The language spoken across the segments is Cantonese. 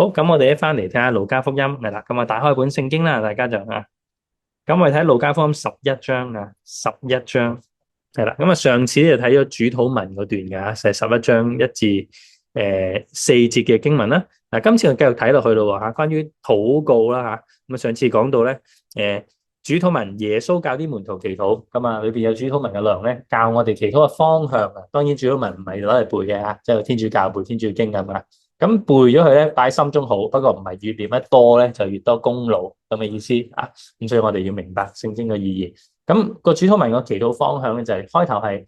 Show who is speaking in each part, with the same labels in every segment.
Speaker 1: 好，咁我哋一翻嚟睇下路加福音，係啦，咁啊打開本聖經啦，大家就咁我哋睇路加福音11章11章係啦，咁啊上次就睇咗主禱文嗰段嘅，就係11章1至4節嘅經文啦。嗱，今次我繼續睇落去咯吓，關於禱告啦吓，咁啊上次講到咧，主禱文耶穌教啲門徒祈禱，咁啊裏邊有主禱文嘅內容咧，教我哋祈禱嘅方向啊。當然主禱文唔係攞嚟背嘅吓，即係天主教背天主經咁啊。咁背咗佢咧，擺喺心中好，不過唔係越念得多咧，就越多功勞咁嘅意思啊。咁所以我哋要明白聖經嘅意義。咁個主禱文個祈禱方向咧，就係開頭係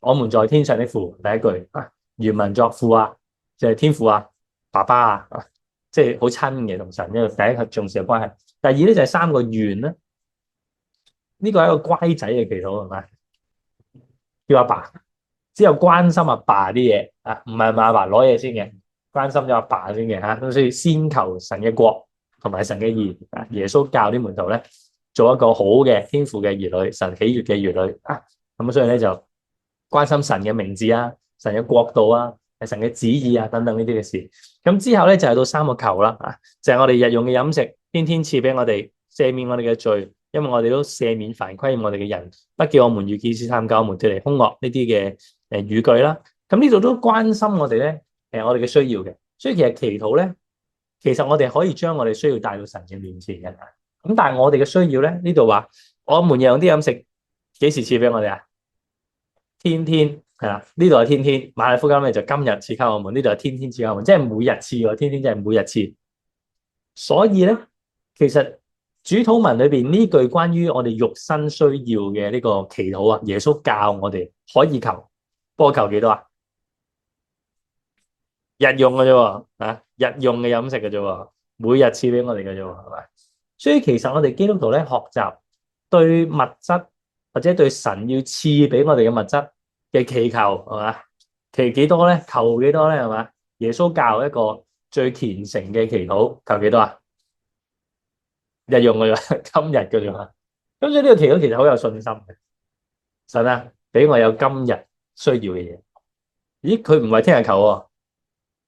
Speaker 1: 我們在天上的父，第一句原文作父啊，就係天父啊，爸爸啊，即係好親嘅同神，因為第一個重視嘅關係。第二咧就係三個願啦，呢個係一個乖仔嘅祈禱係咪？叫阿爸，只有關心阿爸啲嘢啊，唔係問阿爸攞嘢先嘅。關心咗阿爸先嘅吓，咁所以先求神嘅國同埋神嘅義啊。耶穌教啲門徒咧，做一個好嘅天父嘅兒女，神喜悅嘅兒女啊。咁所以咧就關心神嘅名字啊，神嘅國度啊，係神嘅旨意啊等等呢啲嘅事。咁之後咧就係到三個求啦啊，就係我哋日用嘅飲食，天天賜俾我哋，赦免我哋嘅罪，因為我哋都赦免凡虧欠我哋嘅人，不叫我們遇見試探，救我們脫離兇惡呢啲嘅語句啦。咁呢度都關心我哋咧。我哋嘅需要嘅，所以其實祈禱咧，其實我哋可以將我哋需要帶到神嘅面前嘅。咁但係我哋嘅需要咧，呢度話我們日用啲飲食幾時賜俾我哋啊？天天係啦，呢度係天天。馬太福音咧就今日賜給我們，呢度係天天賜給我們，即係每日賜喎。天天即係每日賜。所以咧，其實主禱文裏邊呢句關於我哋肉身需要嘅呢個祈禱啊，耶穌教我哋可以求，不過求幾多啊？日用嘅啫，日用嘅飲食嘅啫，每日賜俾我哋嘅啫，係咪？所以其實我哋基督徒咧學習對物質或者對神要賜俾我哋嘅物質嘅祈求，係嘛？祈幾多咧？求幾多咧？係嘛？耶穌教一個最虔誠嘅祈禱，求幾多啊？日用嘅啫，今日嘅啫嘛。咁所以呢個祈禱其實好有信心嘅，神啊，俾我有今日需要嘅嘢。咦，佢唔係聽日求喎。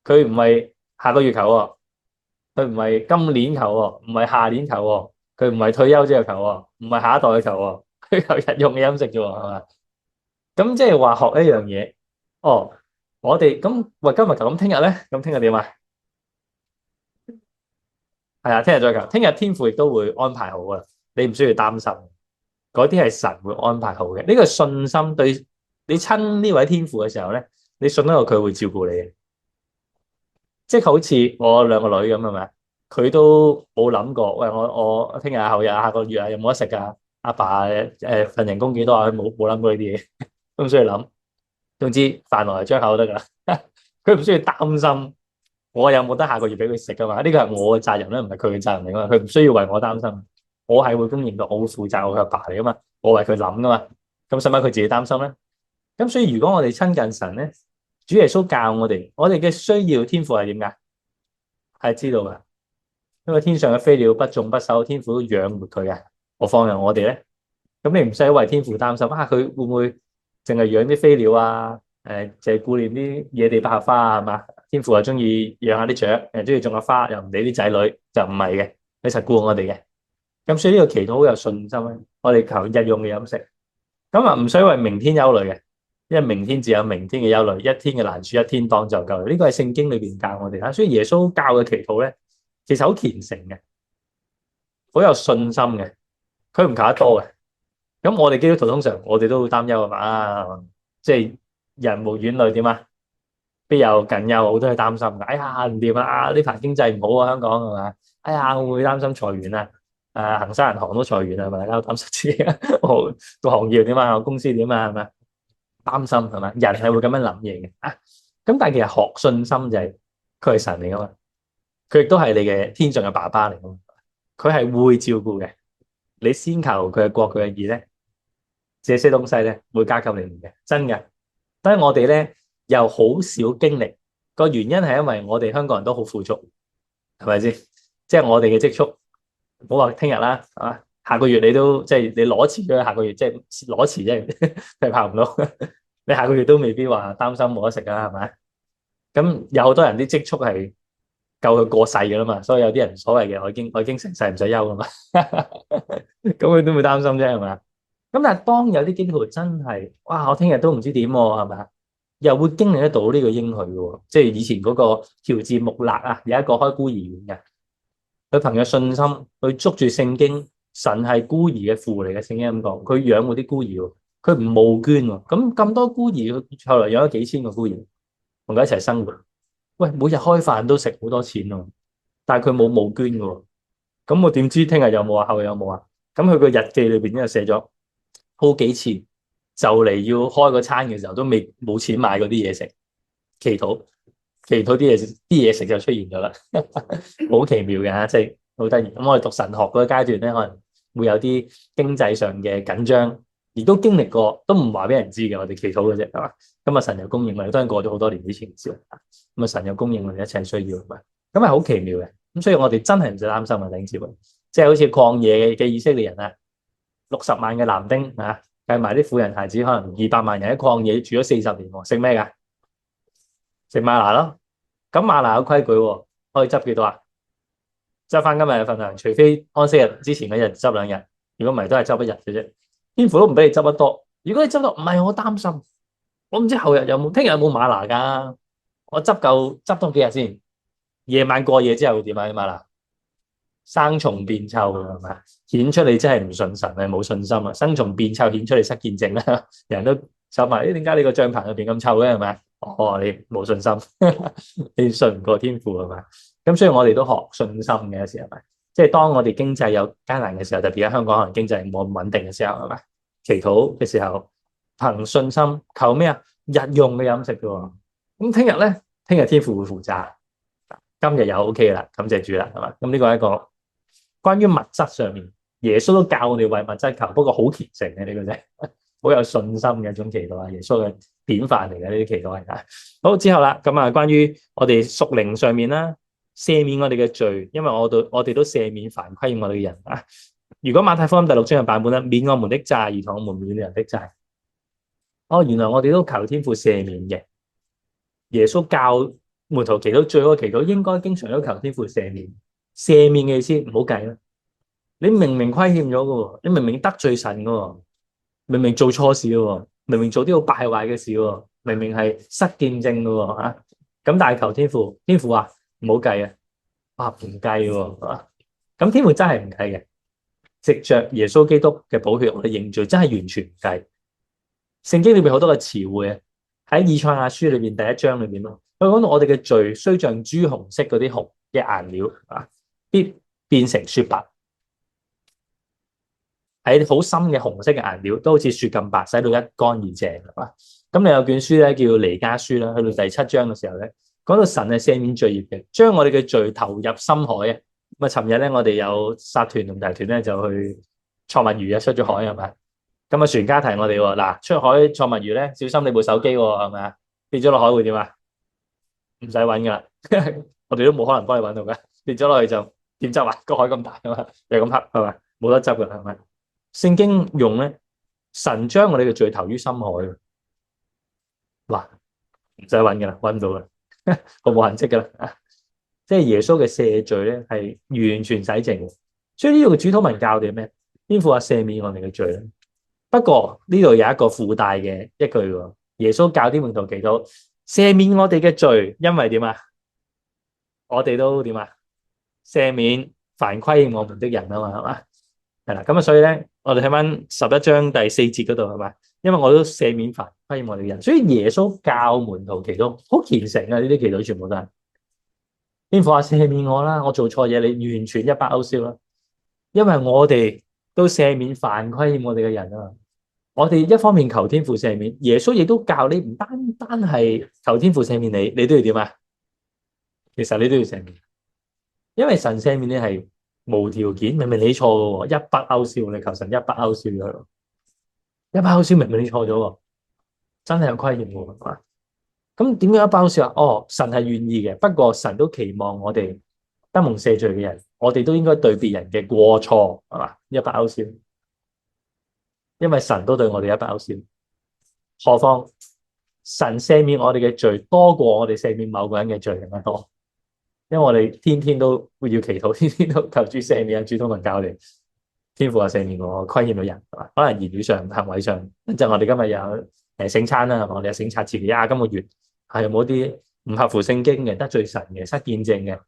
Speaker 1: 佢唔係下個月求喎，佢唔係今年求喎，唔係下年求喎，佢唔係退休之後求喎，唔係下一代去求喎，佢求日用嘅飲食啫喎，係嘛？咁即係話學一樣嘢，哦，我哋咁喂今日求，咁聽日咧，咁聽日點啊？係啊，聽日再求，聽日天父亦都會安排好噶啦，你唔需要擔心，嗰啲係神會安排好嘅。呢個信心對你親呢位天父嘅時候咧，你信得過佢會照顧你嘅。即係好似我兩個女咁係咪？佢都冇諗過，喂，我聽日後日下個月有冇得食啊？阿爸份人工幾多啊？佢冇諗過呢啲嘢，都唔需要諗。總之飯來張口得噶啦，佢唔需要擔心我有冇得下個月俾佢食噶嘛？呢個係我嘅責任咧，唔係佢嘅責任嚟噶嘛。佢唔需要為我擔心，我係會公認到，我會負責，我係阿爸嚟噶嘛，我為佢諗噶嘛。咁使乜佢自己擔心咧？咁所以如果我哋親近神咧，主耶穌教我哋嘅需要天父係點噶？係知道噶，因為天上嘅飛鳥不種不收，天父都養活佢嘅。何況係我哋咧？咁你唔使為天父擔心啊，佢會唔會淨係養啲飛鳥啊？淨係顧念啲野地百合花啊？係嘛？天父又中意養下啲雀，又中意種下花，又唔理啲仔女，就唔係嘅，你實顧我哋嘅。咁所以呢個祈禱好有信心咧。我哋求日用嘅飲食，咁啊唔使為明天憂慮嘅。因為明天自有明天嘅憂慮，一天嘅難處一天當就夠。呢個係聖經裏邊教我哋啦，所以耶穌教嘅祈禱咧，其實好虔誠嘅，好有信心嘅，佢唔求得多嘅。咁我哋基督徒通常我哋都會擔憂啊嘛，即係人無遠慮點啊？必有近憂，好多係擔心嘅。哎呀唔掂啊！呢排經濟唔好啊，香港係嘛？哎呀，我會擔心裁員啊！恒生銀行都裁員啊，係咪？大家都擔心自己個行業點啊？公司點啊？係咪？擔心係嘛？人係會咁樣諗嘢嘅啊。咁但係其實學信心就係佢係神嚟噶嘛，佢亦都係你嘅天上嘅爸爸嚟噶嘛，佢係會照顧嘅。你先求佢嘅國佢嘅義咧，這些東西咧會加給你們嘅，真嘅。但係我哋咧又好少經歷，個原因係因為我哋香港人都好富足，係咪先？即係我哋嘅積蓄，唔好話聽日啦，啊，下個月你都即係你攞遲咗，下個月即係攞遲啫，係跑唔到。你下個月都未必話擔心冇得食啊，係咪？咁有好多人啲積蓄係夠佢過世噶啦嘛，所以有啲人所謂嘅我已經成世唔使憂噶嘛，咁佢都會擔心啫，係咪啊？咁但係當有啲基督徒真係，哇！我聽日都唔知點喎，係咪啊？又會經歷得到呢個應許嘅喎，即係以前嗰個喬治穆勒啊，有一個開孤兒院嘅，佢憑著信心去捉住聖經，神係孤兒嘅父嚟嘅，聖經咁講，佢養嗰啲孤兒喎，佢唔募捐喎，咁多孤兒，佢後來養咗幾千個孤兒，同佢一齊生活。喂，每日開飯都食好多錢喎，但係佢冇募捐嘅喎，咁我點知聽日有冇啊？後日有冇啊？咁佢個日記裏邊咧寫咗好幾次，就嚟要開個餐嘅時候都冇錢買嗰啲嘢食，祈禱祈禱啲嘢食就出現咗啦，好奇妙嘅，即係好得意。咁我哋讀神學嗰個階段咧，可能會有啲經濟上嘅緊張，而都經歷過，都唔話俾人知嘅。我哋祈禱嘅啫，係嘛？咁啊，神又供應我哋，當然過咗好多年之前嘅事。咁啊，神又供應我哋一切需要，咁係好奇妙嘅。咁所以我哋真係唔使擔心啊，弟兄姊妹。即係好似曠野嘅以色列人啊，60萬嘅男丁啊，計埋啲婦人孩子，可能200萬人喺曠野住咗40年，食咩㗎？食嗎哪咯。咁嗎哪有規矩喎，可以執幾多啊？執翻今日嘅份量，除非安息日之前嗰日執2日，如果唔係都係執1日嘅啫。天父都唔俾你執得多。如果你執到，唔係我擔心，我唔知後日有冇，聽日有冇嗎哪㗎？我執多幾日先，夜晚過夜之後會點啊？嗎哪生蟲變臭係嘛？顯出你真係唔信神，係冇信心啊！生蟲變臭顯出你失見證啦，人都想問：點解你個帳棚入邊咁臭嘅係咪？哦，你冇信心，你信唔過天父係咪？咁所以我哋都學信心嘅，有時係咪？即係當我哋經濟有艱難嘅時候，特別喺香港可能經濟冇咁穩定嘅時候係咪？祈禱嘅時候，憑信心求咩啊？日用嘅飲食嘅喎。咁聽日咧，聽日天父會負責，今日又 OK 啦，感謝主啦，係嘛？咁呢個係一個關於物質上面，耶穌都教我哋為物質求，不過好虔誠嘅呢個啫，好有信心嘅一種祈禱啊！耶穌嘅典範嚟嘅呢啲祈禱係啊。好，之後啦，咁啊，關於我哋屬靈上面啦，赦免我哋嘅罪，因為我哋都赦免凡虧欠我哋嘅人啊。如果馬太福音第6章嘅版本咧，免我們的債，如同我們免了人的債。哦，原來我哋都求天父赦免嘅。耶穌教門徒祈禱最好嘅祈禱，應該經常都求天父赦免。赦免嘅意思唔好計啦。你明明虧欠咗嘅，你明明得罪神嘅，明明做錯事嘅，明明做啲好敗壞嘅事，明明係失見證嘅啊。咁但係求天父，天父話唔好計啊，唔計喎。咁天父真係唔計嘅。藉着耶穌基督嘅寶血，我哋認罪真係完全唔計。聖經裏邊好多嘅詞彙啊，喺以賽亞書裏邊第1章裏邊咯，佢講到我哋嘅罪雖像朱紅色嗰啲紅嘅顏料啊，必變成雪白。喺好深嘅紅色嘅顏料，都好似雪咁白，洗到一乾二淨係嘛。咁你有卷書咧叫彌迦書啦，去到第7章嘅時候咧，講到神係赦免罪孽嘅，將我哋嘅罪投入深海啊。咁啊，尋日咧我哋有撒團同大團咧就去錯物魚啊，出咗海係咪？咁啊，船家提我哋喎，嗱，出海錯物魚咧，小心你部手機喎，係咪啊？跌咗落海會點啊？唔使揾噶啦，我哋都冇可能幫你揾到嘅，跌咗落去就點執啊？個海咁大啊嘛，又咁黑係咪？冇得執噶係咪？聖經用咧，神將我哋嘅罪投於深海，嗱，唔使揾噶啦，揾唔到啦，我冇痕跡噶啦。即係耶穌嘅赦罪咧，係完全洗淨嘅。所以呢度嘅主禱文教我哋咩？天父話赦免我哋嘅罪咧。不過呢度有一個附帶嘅一句喎，耶穌教啲門徒祈禱，赦免我哋嘅罪，因為點啊？我哋都點啊？赦免凡虧欠我們的人啊嘛，係嘛？係啦，咁啊，所以咧，我哋睇翻11章第4節嗰度係嘛？因為我都赦免凡虧欠我哋嘅人，所以耶穌教門徒祈禱好虔誠啊！呢啲祈禱全部都係。天父話赦免我啦，我做錯嘢，你完全一筆勾銷啦。因為我哋都赦免凡虧欠我哋嘅人啊。我哋一方面求天父赦免，耶穌亦都教你唔單單係求天父赦免你，你都要點啊？其實你都要赦免，因為神赦免你係無條件，明明你錯嘅，一筆勾銷，你求神一筆勾銷咗，一筆勾銷，明明你錯咗，真係有虧欠嘅係嘛？咁點樣一筆勾銷啊？哦，神係願意嘅，不過神都期望我哋得蒙赦罪嘅人，我哋都應該對別人嘅過錯係嘛一筆勾銷。因為神都對我哋一筆勾銷，何況神赦免我哋嘅罪多過我哋赦免某個人嘅罪更加多。因為我哋天天都會要祈禱，天天都求主赦免啊，主禱文教我哋天父啊赦免我虧欠到人，係嘛？可能言語上、行為上，即係我哋今日有聖餐啦，係嘛？我哋有省察自己啊，今個月係有冇啲唔合乎聖經嘅、得罪神嘅、失見證嘅，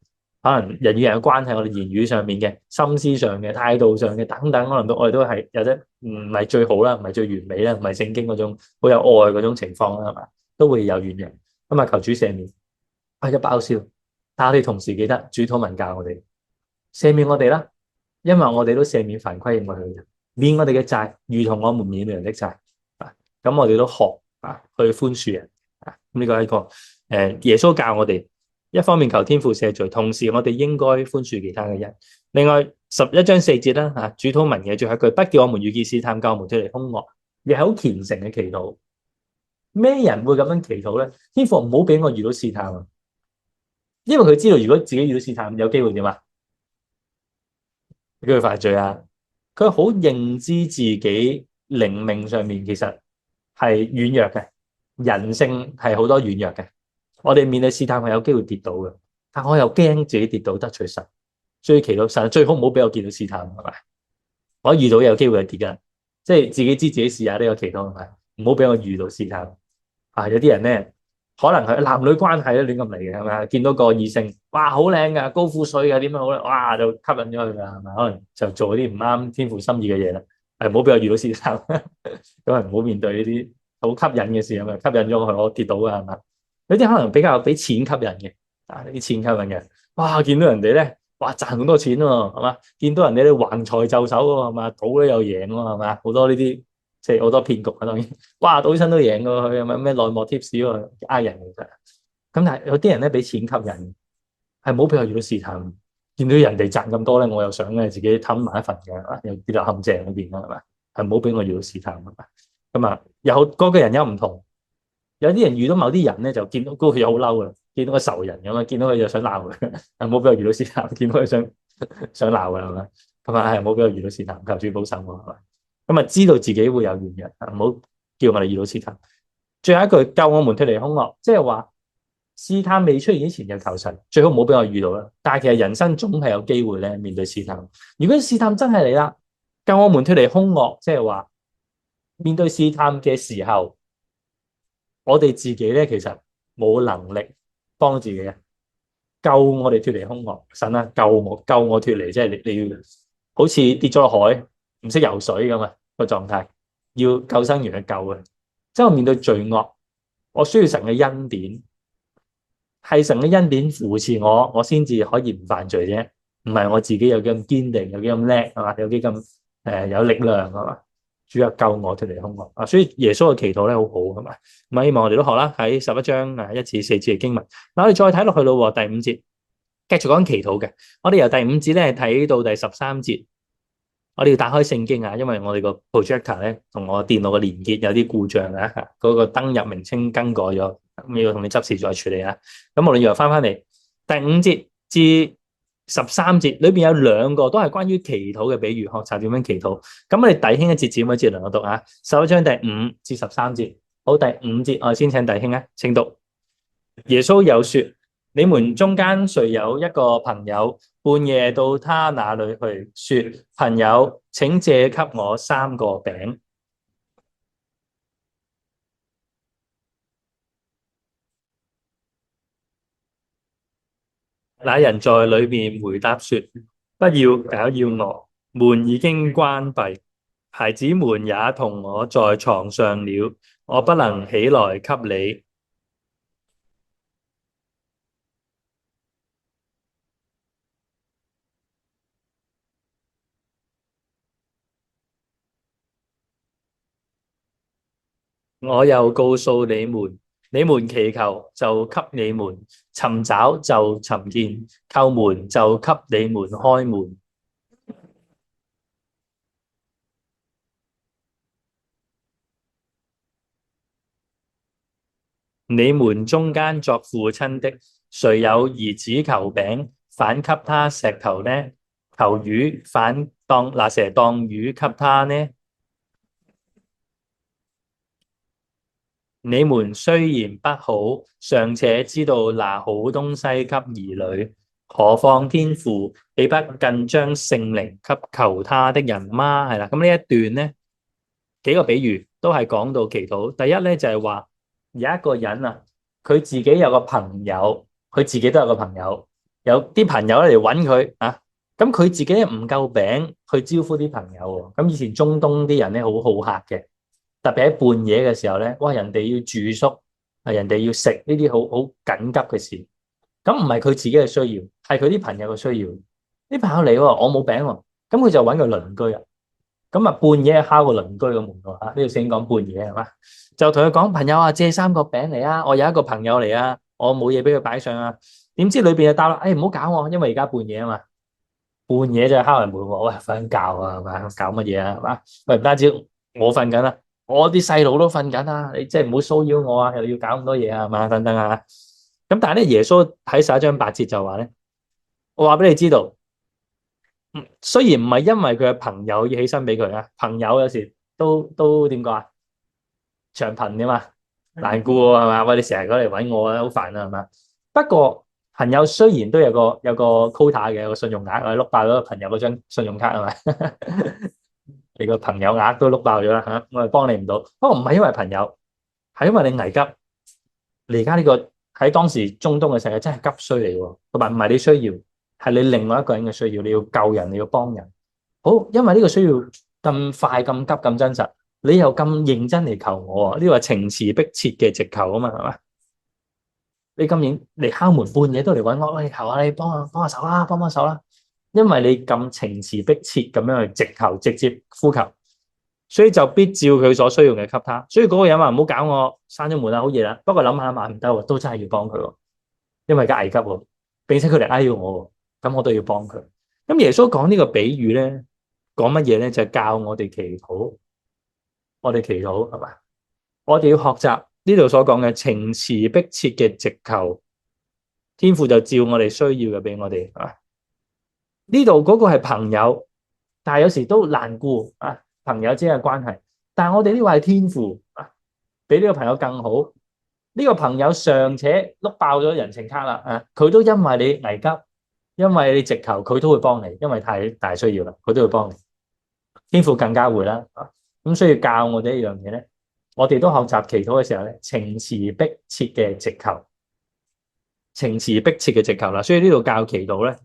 Speaker 1: 可能人與人嘅關係，我哋言語上面嘅、心思上嘅、態度上嘅等等，可能我哋都係有啲唔係最好啦，唔係最完美啦，唔係聖經嗰種好有愛嗰種情況啦，係嘛？都會有軟弱，咁啊求主赦免，一包燒。但係我哋同時記得主禱文教我哋赦免我哋啦，因為我哋都赦免犯規我哋嘅人，免我哋嘅債，如同我們免了人的債。啊，咁我哋都學去寬恕人。啊，呢個係一個耶穌教我哋，一方面求天父赦罪，同時我哋應該寬恕其他嘅人。另外11章4節啦，主禱文嘅最後一句，不叫我們遇見試探，救我們脫離兇惡，亦係好虔誠嘅祈禱。咩人會咁樣祈禱咧？天父唔好俾我遇到試探啊！因為佢知道如果自己遇到試探，有機會點啊？有機會犯罪啊！佢好認知自己靈命上面其實係軟弱嘅，人性係好多軟弱嘅。我哋面對試探係有機會跌倒嘅，但我又驚自己跌倒得罪神，所以祈禱神最好唔好俾我見到試探，係咪？我遇到有機會係跌嘅，即係自己知自己試下呢個祈禱係咪？唔好俾我遇到試探。有啲人咧。可能係男女關係咧亂咁嚟嘅，係咪啊？見到個異性，哇，好靚噶，高富帥噶，點樣好咧？哇，就吸引咗佢噶，係咪？可能就做啲唔啱天父心意嘅嘢啦。唔好俾我遇到試探，咁係唔好面對呢啲好吸引嘅事，係咪？吸引咗我跌倒噶，係嘛？有啲可能比較俾錢吸引嘅，呢啲錢吸引嘅，哇，見到人哋咧，哇，賺好多錢喎，係嘛？見到人哋咧橫財就手喎，係嘛？賭咧又贏喎，係嘛？好多呢啲。即係好多騙局啊！當然，哇，賭親都贏過佢，係咪咩內幕 tips 喎？呃人其實，咁但係有啲人咧俾錢吸引，係唔好俾我遇到試探。見到人哋賺咁多咧，我又想咧自己氹埋一份嘅，又跌落陷阱裏邊啦，係咪？係唔好俾我遇到試探，係咪？咁啊，有個個人有唔同，有啲人遇到某啲人咧，就見到嗰個又好嬲嘅，見到個仇人咁啊，見到佢就想鬧佢，係唔好俾我遇到試探，見到佢想鬧嘅，係咪？係咪？係唔好俾我遇到試探，求主保守我，係咪？咁啊，知道自己會有軟弱，唔好叫我哋遇到試探。最後一句，救我們脫離兇惡，即係話試探未出現之前就求神，最好唔好俾我遇到啦。但係其實人生總係有機會咧面對試探。如果試探真係嚟啦，救我們脫離兇惡，即係話面對試探嘅時候，我哋自己咧其實冇能力幫自己嘅，救我哋脫離兇惡。神啊，救我脫離，即係你要好似跌咗落海。唔識游水咁個狀態，要救生員去救嘅。即係我面對罪惡，我需要神嘅恩典，係神嘅恩典扶持我，我先至可以唔犯罪啫。唔係我自己有幾咁堅定，有幾咁叻係嘛，有幾咁有力量係嘛。主要救我脫離兇惡啊！所以耶穌嘅祈禱咧好好係嘛。咁希望我哋都學啦，喺11章1至4節嘅經文。嗱，我哋再睇落去咯，第5節繼續講祈禱嘅。我哋由第5節咧睇到第13節。我哋要打開聖經啊，因為我哋個 projector 咧同我電腦嘅連結有啲故障啊，嗰個登入名稱更改咗，咁要同你執事再處理啊。咁我哋又翻嚟第5節至13節裏邊有兩個都係關於祈禱嘅比喻，學習點樣祈禱。咁我哋弟兄一節節每節嚟讀啊，11章第5至13節。好，第5節我哋先請弟兄啊，請讀。耶穌又說：你們中間誰有一個朋友，半夜到他那裡去，說：朋友，請借給我3個餅。那人在裡面回答說：不要攪擾我，門已經關閉，孩子們也同我在床上了，我不能起來給你。我又告訴你們，你們祈求就給你們，尋找就尋見，叩門就給你們開門。你們中間作父親的，誰有兒子求餅，反給他石頭呢？求魚，反拿蛇當魚給他呢？你們雖然不好，尚且知道拿好東西給兒女，何況天父豈不更將聖靈給求他的人嗎？係啦，咁呢一段咧幾個比喻都係講到祈禱。第一咧就係話有一個人啊，佢自己有個朋友，佢自己都有個朋友，有啲朋友咧嚟揾佢啊。咁佢自己咧唔夠餅去招呼啲朋友喎。咁以前中東啲人咧好好客嘅，特別喺半夜嘅時候咧，哇！人哋要住宿，人哋要食呢啲好緊急嘅事。咁唔係佢自己嘅需要，係佢啲朋友嘅需要。啲朋友嚟喎，我冇餅喎，咁佢就揾個鄰居啊。咁啊，半夜敲個鄰居嘅門喎。呢度先講半夜係嘛？就同佢講，朋友啊，借3個餅嚟啊！我有一個朋友嚟啊，我冇嘢俾佢擺上啊。點知裏邊就答啦，唔好搞我，因為而家半夜啊嘛。半夜就敲人門喎，喂，瞓緊覺啊，係嘛？搞乜嘢啊？係嘛？喂，唔單止我瞓緊啦，我啲細佬都瞓緊啦，你即係唔好騷擾我啊，又要搞咁多嘢啊，係嘛？等等啊！咁但係咧，耶穌喺11章8節就話咧，我話俾你知道，雖然唔係因為佢嘅朋友要起身俾佢啊，朋友有時都點講啊，長貧噶嘛，難顧係嘛？喂，你成日過嚟揾我啊，好煩啊，係嘛？不過朋友雖然都有個 quota 嘅，有個信用額，我碌爆咗個朋友嗰張信用卡係咪？你個朋友額都碌爆咗啦嚇，我係幫你唔到。不過唔係因為朋友，係因為你危急。你而家呢個喺當時中東嘅世界真係急需嚟喎，同埋唔係你需要，係你另外一個人嘅需要，你要救人，你要幫人。好，因為呢個需要咁快、咁急、咁真實，你又咁認真嚟求我啊？呢個係情詞迫切嘅直求啊嘛，係嘛？你今年嚟敲門半夜都嚟揾我，喂，求下你幫下手啦，幫手啦，因為你咁情詞迫切咁樣去直求、直接呼求。所以就必照佢所需要嘅給他。所以嗰個人話唔好搞我，閂咗門啦，好夜啦。不過諗下唔得喎，都真係要幫佢喎，因為而家危急喎，並且佢嚟嗌我喎，咁我都要幫佢。咁耶穌講呢個比喻咧，講乜嘢咧？就係教我哋祈禱，我哋祈禱係嘛？我哋要學習呢度所講嘅情詞迫切嘅直求，天父就照我哋需要嘅俾我哋啊。呢度嗰個係朋友，但係有時都難顧啊，朋友之間嘅關係。但係我哋呢個係天父啊，比呢個朋友更好。呢個朋友尚且碌爆咗人情卡啦啊，佢都因為你危急，因為你直求，佢都會幫你，因為太大需要啦，佢都會幫你。天父更加會啦啊，咁所以教我哋一樣嘢咧，我哋都學習祈禱嘅時候咧，情詞迫切嘅直求，情詞迫切嘅直求啦。所以呢度教祈禱咧。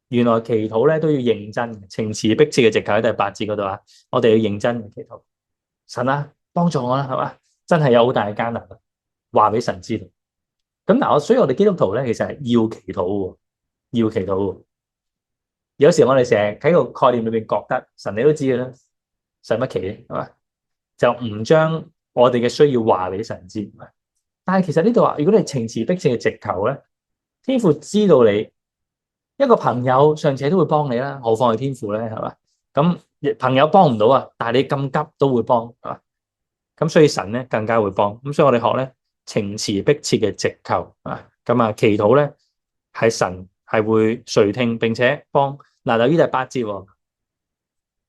Speaker 1: 原來祈禱咧都要認真，情詞迫切嘅直求喺第8節嗰度啊，我哋要認真嘅祈禱。神啊，幫助我啦，係嘛？真係有好大嘅艱難，話俾神知道。咁嗱，所以我哋基督徒咧，其實係要祈禱嘅，要祈禱嘅。有時我哋成日喺個概念裏邊覺得神你都知嘅啦，使乜祈咧，係嘛？就唔將我哋嘅需要話俾神知。但係其實呢度話，如果你情詞迫切嘅直求咧，天父知道你。一個朋友尚且都會幫你啦，何況係天父咧，係嘛？咁朋友幫唔到啊，但係你咁急都會幫，係嘛？咁所以神咧更加會幫。咁所以我哋學咧情詞迫切嘅直求啊，咁啊祈禱咧係神係會垂聽並且幫。嗱，留意第8節，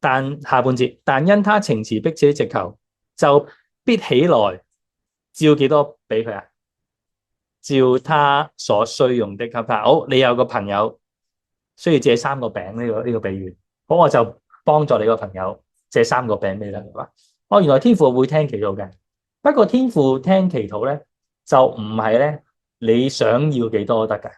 Speaker 1: 但下半節，但因他情詞迫切的直求，就必起來照幾多俾佢啊？照他所需用的給他。好，你有個朋友。需要借3個餅呢個比喻，好，我就幫助你個朋友借3個餅俾你啦。原來天父會聽祈禱嘅，不過天父聽祈禱咧就唔係咧你想要幾多都得㗎，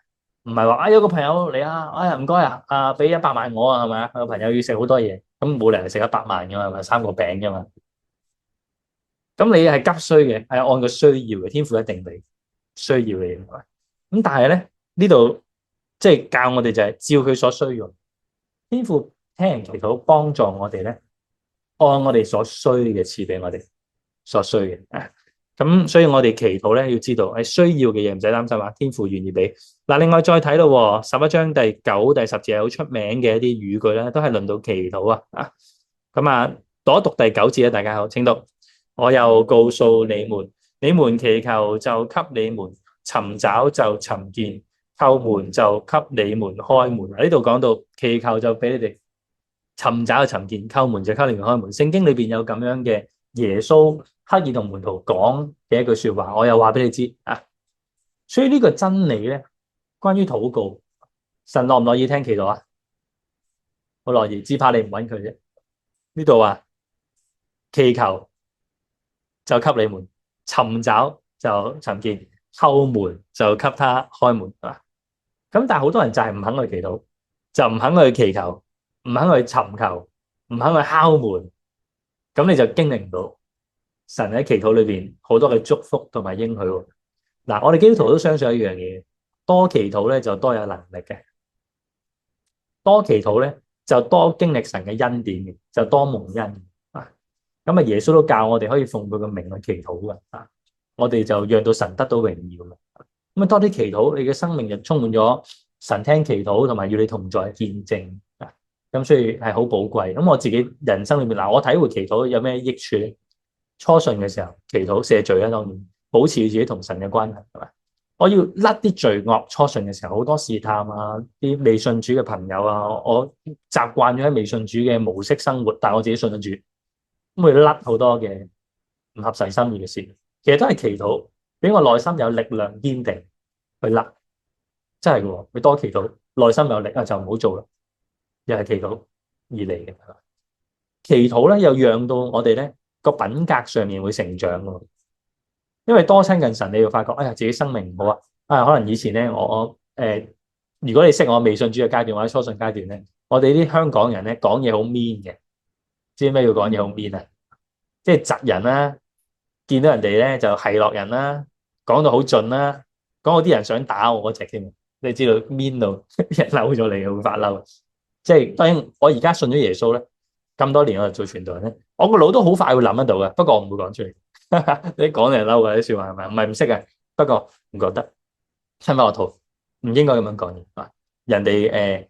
Speaker 1: 唔係話有個朋友嚟啊，唔該啊，俾100萬我啊，係咪啊？個朋友要食好多嘢，咁冇理由食100萬㗎嘛，係咪3個餅㗎嘛？咁你係急需嘅，係按個需要嘅，天父一定俾需要嘅嘢，係咪？咁但係咧呢度。即係教我哋就係照佢所需用，天父聽人祈禱，幫助我哋咧，按我哋所需嘅賜俾我哋所需嘅。咁所以我哋祈禱咧，要知道係需要嘅嘢唔使擔心啊，天父願意俾。嗱，另外再睇到11章第9、第10節係好出名嘅一啲語句咧，都係論到祈禱啊。咁啊，讀一讀第9節咧，大家好，請讀。我又告訴你們，你們祈求就給你們，尋找就尋見。叩門就給你們開門。呢度講到祈求就俾你哋，尋找就尋見，叩門就給你們開門。聖經裏邊有咁樣嘅耶穌刻意同門徒講嘅一句說話，我又話俾你知啊。所以呢個真理咧，關於禱告神樂唔樂意聽祈禱啊？好樂意，只怕你唔揾佢啫。呢度話祈求就給你們，尋找就尋見，叩門就給他開門啊。咁但係好多人就係唔肯去祈禱，就唔肯去祈求，唔肯去尋求，唔肯去敲門，咁你就經歷唔到神喺祈禱裏邊好多嘅祝福同埋應許。嗱，我哋基督徒都相信一樣嘢，多祈禱咧就多有能力嘅，多祈禱咧就多經歷神嘅恩典嘅，就多蒙恩啊。咁啊，耶穌都教我哋可以奉佢嘅名去祈禱嘅啊，我哋就讓到神得到榮耀嘅。咁啊，多啲祈禱，你嘅生命就充滿咗神聽祈禱同埋與你同在嘅見證啊。咁所以係好寶貴。咁我自己人生裏面嗱，我體會祈禱有咩益處咧？初信嘅時候祈禱赦罪啦，當然保持自己同神嘅關係係嘛。我要甩啲罪惡。初信嘅時候好多試探啊，啲未信主嘅朋友啊，我習慣咗喺未信主嘅模式生活，但係我自己信得主，咁會甩好多嘅唔合神心意嘅事。其實都係祈禱，俾我內心有力量堅定去甩，真係嘅喎。你多祈禱，內心有力啊，就唔好做啦。又係祈禱而嚟嘅，祈禱咧又讓到我哋咧個品格上面會成長嘅。因為多親近神，你會發覺，哎呀，自己生命唔好啊。可能以前咧，如果你識我未信主嘅階段或者初信階段咧，我哋啲香港人咧講嘢好 mean 嘅，知咩叫講嘢好 mean 啊？即係窒人啦，見到人哋咧就係落人啦，講到好盡啦，講到啲人想打我嗰隻添。你知道 mean 到人嬲咗你會發嬲。即係當然，我而家信咗耶穌咧，咁多年我做傳道人咧，我個腦都好快會諗得到嘅，不過我唔會講出嚟。你講人嬲嘅啲說話係咪？唔係唔識嘅，不過唔覺得親翻我肚，唔應該咁樣講嘢啊！人哋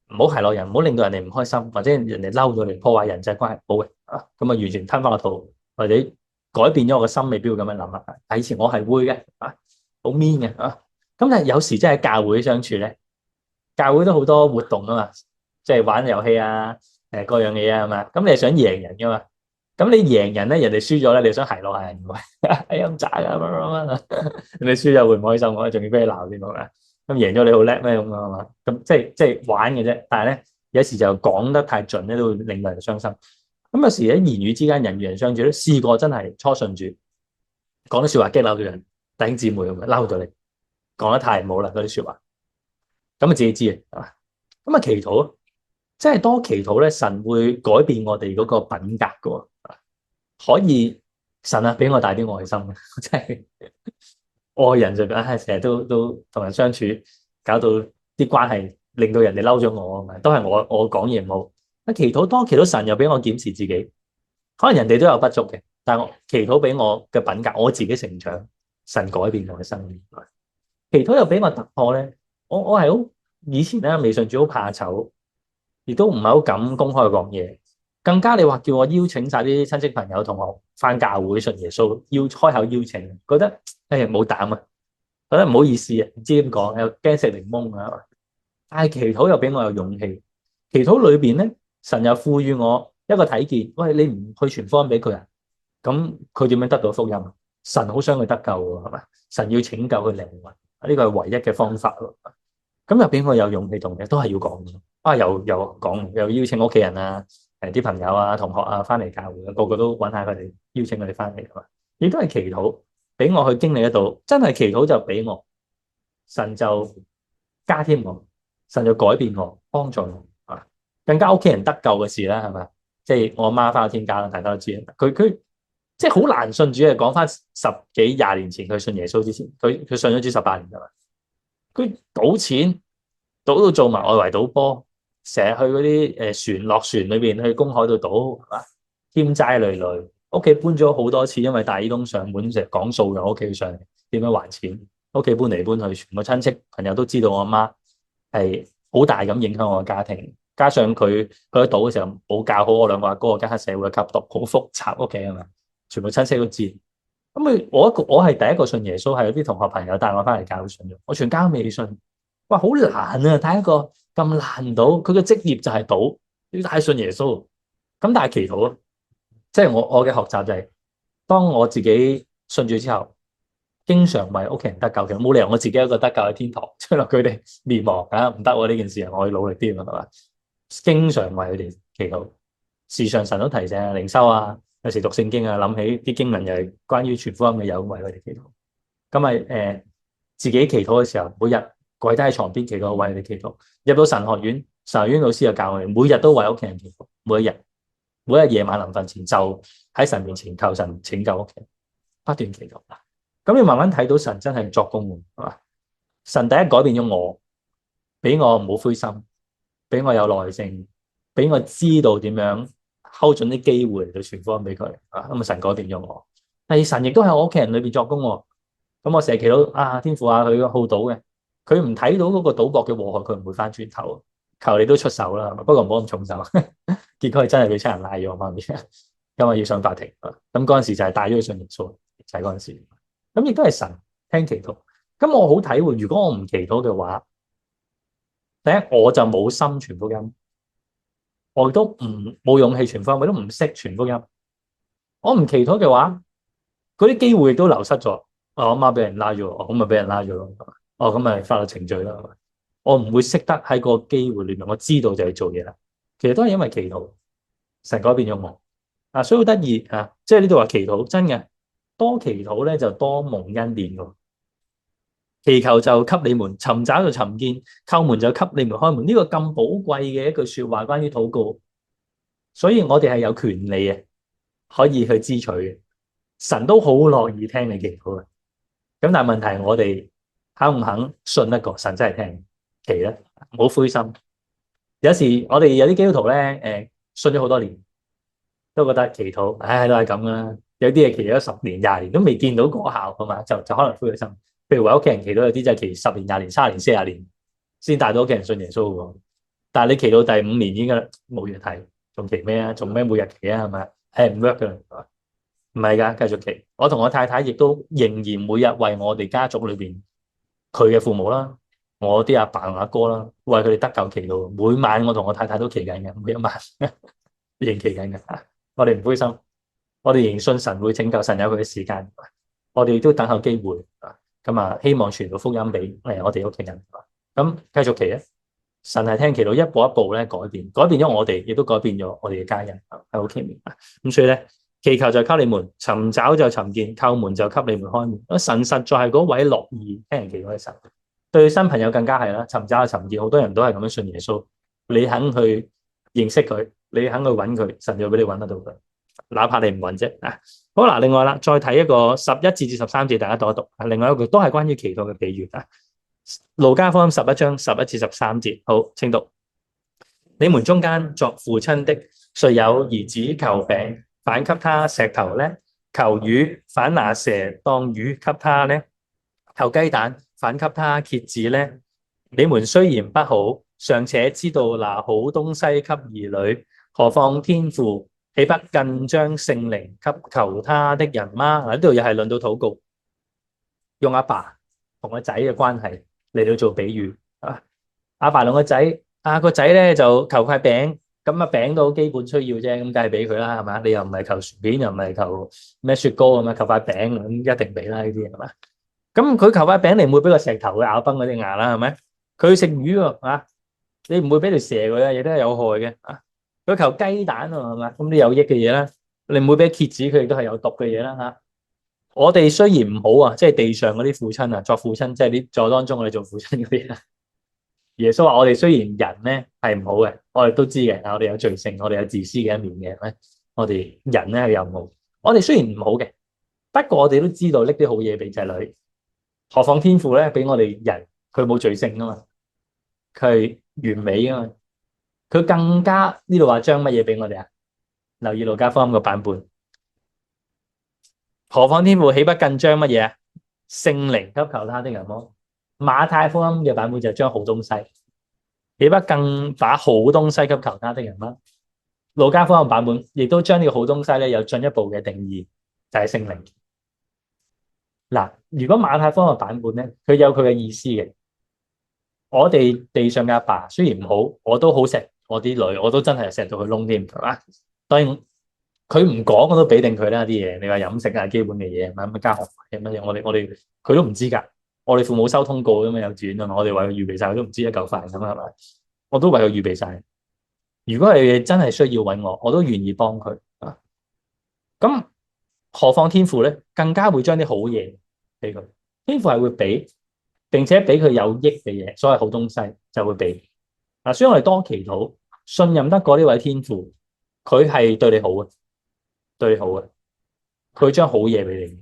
Speaker 1: 唔好係落人，唔好令到人哋唔開心，或者人哋嬲咗你，破壞人際關係，好嘅啊！咁啊完全吞翻個肚，或者改變咗我個心，未必會咁樣諗啊！以前我係會嘅啊，好 mean 嘅啊！咁但係有時真係教會相處咧，教會都好多活動啊嘛，即係玩遊戲啊，各樣嘢啊，係嘛？咁你係想贏人噶嘛？咁你贏人咧，人哋輸咗咧，你想奚落下人嘅，哎咁渣噶，你輸咗會唔開心？我仲要俾你鬧添，係咪？咁贏咗你好叻咩咁啊嘛？咁即係玩嘅啫。但係咧，有時就講得太盡咧，都會令到人傷心。咁有時喺言語之間，人與人相處都試過真係初信主，講啲說話激嬲咗人，弟兄姊妹咁嬲咗你，講得太唔好啦嗰啲說話，咁啊自己知啊，係嘛？咁啊祈禱。即係多祈禱咧，神會改變我哋嗰個品格噶，可以神啊俾我大啲愛心，即係愛人就成日都同人相處，搞到啲關係令到人哋嬲咗我啊嘛，都係我講嘢唔好。祈禱多祈禱，神又俾我檢視自己，可能人哋都有不足嘅，但係我祈禱俾我嘅品格，我自己成長，神改變我嘅生命。祈禱又俾我突破咧，我係好以前咧未信主好怕醜。亦都唔係好敢公開講嘢，更加你話叫我邀請晒啲親戚朋友同學返教會信耶穌，要開口邀請，覺得冇膽啊，覺得唔好意思啊，唔知點講，又驚食檸檬啊。但係祈禱又俾我有勇氣，祈禱裏邊咧，神又賦予我一個睇見，喂，你唔去傳福音俾佢啊？咁佢點樣得到福音？神好想佢得救喎，係咪？神要拯救佢靈魂，呢個係唯一嘅方法咯。咁又俾我有勇氣同嘅，都係要講嘅。又講，又邀請屋企人啊，啲朋友啊、同學啊翻嚟教會，個個都揾下佢哋，邀請佢哋翻嚟啊嘛。亦都係祈禱，俾我去經歷得到，真係祈禱就俾我，神就加添我，神就改變我，幫助我啊。更加屋企人得救嘅事啦，係咪？即係我阿媽翻到天家啦，大家都知啦。佢即係好難信主嘅，講翻10幾20年前佢信耶穌之前，佢信咗主18年㗎嘛。佢賭錢賭到做埋外圍賭波。成日去嗰啲船落船裏邊去公海度賭，係嘛？欠債累累，屋企搬咗好多次，因為大耳窿上門成日講數嘅，屋企上嚟點樣還錢？屋企搬嚟搬去，全個親戚朋友都知道我阿媽係好大咁影響我嘅家庭。加上佢去賭嘅時候冇教好我兩個阿哥，加黑社會嘅吸毒，好複雜屋企係嘛？全部親戚都知。咁我係第一個信耶穌，係有啲同學朋友帶我翻嚟教會信咗，我全家未信。哇，好難啊！睇一個咁難賭，佢嘅職業就係賭，要帶信耶穌。咁但係祈禱，即係我嘅學習就係，當我自己信主之後，經常為屋企人得救，其實冇理由我自己一個得救喺天堂，將來佢哋滅亡啊，唔得喎呢件事，我要努力啲係嘛？經常為佢哋祈禱，時常神都提醒靈修啊，有時讀聖經啊，諗起啲經文又係關於傳福音嘅，有為佢哋祈禱。咁咪自己祈禱嘅時候，每日跪低喺床邊祈禱，為佢哋祈禱。入到神學院，神學院老師又教我哋，每日都為屋企人祈禱，每一日夜晚臨瞓前就喺神面前求神拯救屋企人，不斷祈禱。咁你慢慢睇到神真係作工喎，係嘛？神第一改變咗我，俾我唔好灰心，俾我有耐性，俾我知道點樣睺準啲機會嚟到傳福音俾佢。咁啊，神改變咗我。第二，神亦都喺我屋企人裏邊作工喎。咁我成日祈禱啊，天父啊，佢好賭嘅，佢唔睇到嗰個賭博嘅禍害，佢唔會翻轉頭。求你都出手啦，不過唔好咁重手。結果佢真係俾親人拉咗我媽咪，因為要上法庭。咁嗰陣時就係帶咗佢上耶穌，就係嗰陣時。咁亦都係神聽祈禱。咁我好體會，如果我唔祈禱嘅話，第一我就冇心傳福音，我亦都冇勇氣傳福音，我都唔識傳福音。我唔祈禱嘅話，嗰啲機會亦都流失咗。我阿媽俾人拉咗，咁咪俾人拉咗咯。咁咪法律程序啦。我唔會識得喺個機會裏面，我知道就係做嘢啦。其實都係因為祈禱，神改變咗我。所以好得意啊！即係呢度話祈禱真嘅，多祈禱咧就多蒙恩典㗎。祈求就給你們，尋找就尋見，叩門就給你們開門。呢個咁寶貴嘅一句說話，關於禱告，所以我哋係有權利嘅，可以去支取嘅。神都好樂意聽你祈禱嘅。咁但係問題係我哋肯唔肯信得過神真係聽祈咧？唔好灰心。有時我哋有啲基督徒咧，信咗好多年，都覺得祈禱，都係咁噶啦。有啲嘢祈咗10年、20年都未見到果效，係嘛？就可能灰心。譬如為屋企人祈禱，有啲就係祈10年、20年、30年、40年先帶到屋企人信耶穌喎。但係你祈到第5年已經冇嘢睇，仲祈咩啊？仲咩每日祈啊？係咪？唔 work 噶啦，唔係噶，繼續祈。我同我太太亦都仍然每日為我哋家族裏邊佢嘅父母啦，我啲阿爸同阿哥啦，為佢哋得救祈禱。每晚我同我太太都祈緊嘅，每一晚仍祈緊嘅。我哋唔灰心，我哋仍信神會拯救，神有佢嘅時間。我哋亦都等候機會。希望傳到福音俾我哋屋企人。咁繼續祈啊！神係聽祈禱，一步一步咧改變咗我哋，亦都改變咗我哋嘅家人，係好奇妙。咁所以咧，祈求就給你們，尋找就尋見，叩門就給你們開門。神實在係嗰位樂意聽人祈禱嘅神。對新朋友更加係啦，尋找就尋見，好多人都係咁樣信耶穌。你肯去認識佢，你肯去揾佢，神就俾你揾得到佢。哪怕你唔揾啫。好啦，另外啦，再睇一個11節至13節，大家讀一讀。另外一句都係關於祈禱嘅比喻。路加福音11章11至13節，好，請讀。你們中間作父親的，誰有兒子求餅，反給他石頭呢？求魚，反拿蛇當魚給他呢？求雞蛋，反給他蠍子呢？你們雖然不好，尚且知道拿好東西給兒女，何況天父豈不更將聖靈給求他的人嗎？呢度又係論到禱告，用阿爸同個仔嘅關係嚟到做比喻。阿爸同個仔，個仔咧就求塊餅，咁餅都好基本需要啫，咁梗係俾佢啦，係嘛？你又唔係求薯片，又唔係求咩雪糕咁啊，求塊餅咁一定俾啦，呢啲係嘛？咁佢求塊餅，你唔會俾個石頭佢咬崩嗰啲牙啦，係咪？佢食魚喎，你唔會俾條蛇佢啊，亦都係有害嘅。佢求雞蛋喎，係嘛？咁啲有益嘅嘢啦，你唔會俾蠍子，佢亦都係有毒嘅嘢啦。我哋雖然唔好啊，即係地上嗰啲父親啊，作父親即係啲在當中我哋做父親嗰啲。耶穌話我哋雖然人咧係唔好嘅，我哋都知嘅，我哋有罪性，我哋有自私嘅一面嘅，我哋人咧係有唔好。我哋雖然唔好嘅，不過我哋都知道拎啲好嘢俾仔女。何況天父咧，俾我哋人，佢冇罪性啊嘛，佢係完美啊嘛，佢更加呢度話將乜嘢俾我哋啊？留意路加福音個版本，何況天父豈不更將乜嘢啊？聖靈給求他的人麼？馬太福音嘅版本就將好東西，豈不更把好東西給求他的人嗎？路加福音版本亦都將呢個好東西咧有進一步嘅定義，就係聖靈。嗱，如果馬太福音嘅版本咧，佢有佢嘅意思嘅。我哋地上嘅阿爸雖然唔好，我都好錫我啲女，我都真係錫到佢窿添，係嘛？當然佢唔講我都俾定佢啦啲嘢。你話飲食啊，基本嘅嘢，乜加學費乜嘢，我哋佢都唔知㗎。我哋父母收通告㗎嘛，幼稚園啊嘛，我哋為佢預備晒，佢都唔知一嚿飯咁係咪？我都為佢預備晒。如果係真係需要揾我，我都願意幫佢啊。咁何況天父咧，更加會將啲好嘢俾佢。天父係會俾，並且俾佢有益嘅嘢，所謂好東西就會俾。嗱，所以我哋多祈禱，信任得過呢位天父，佢係對你好嘅，對你好嘅，佢會將好嘢俾你。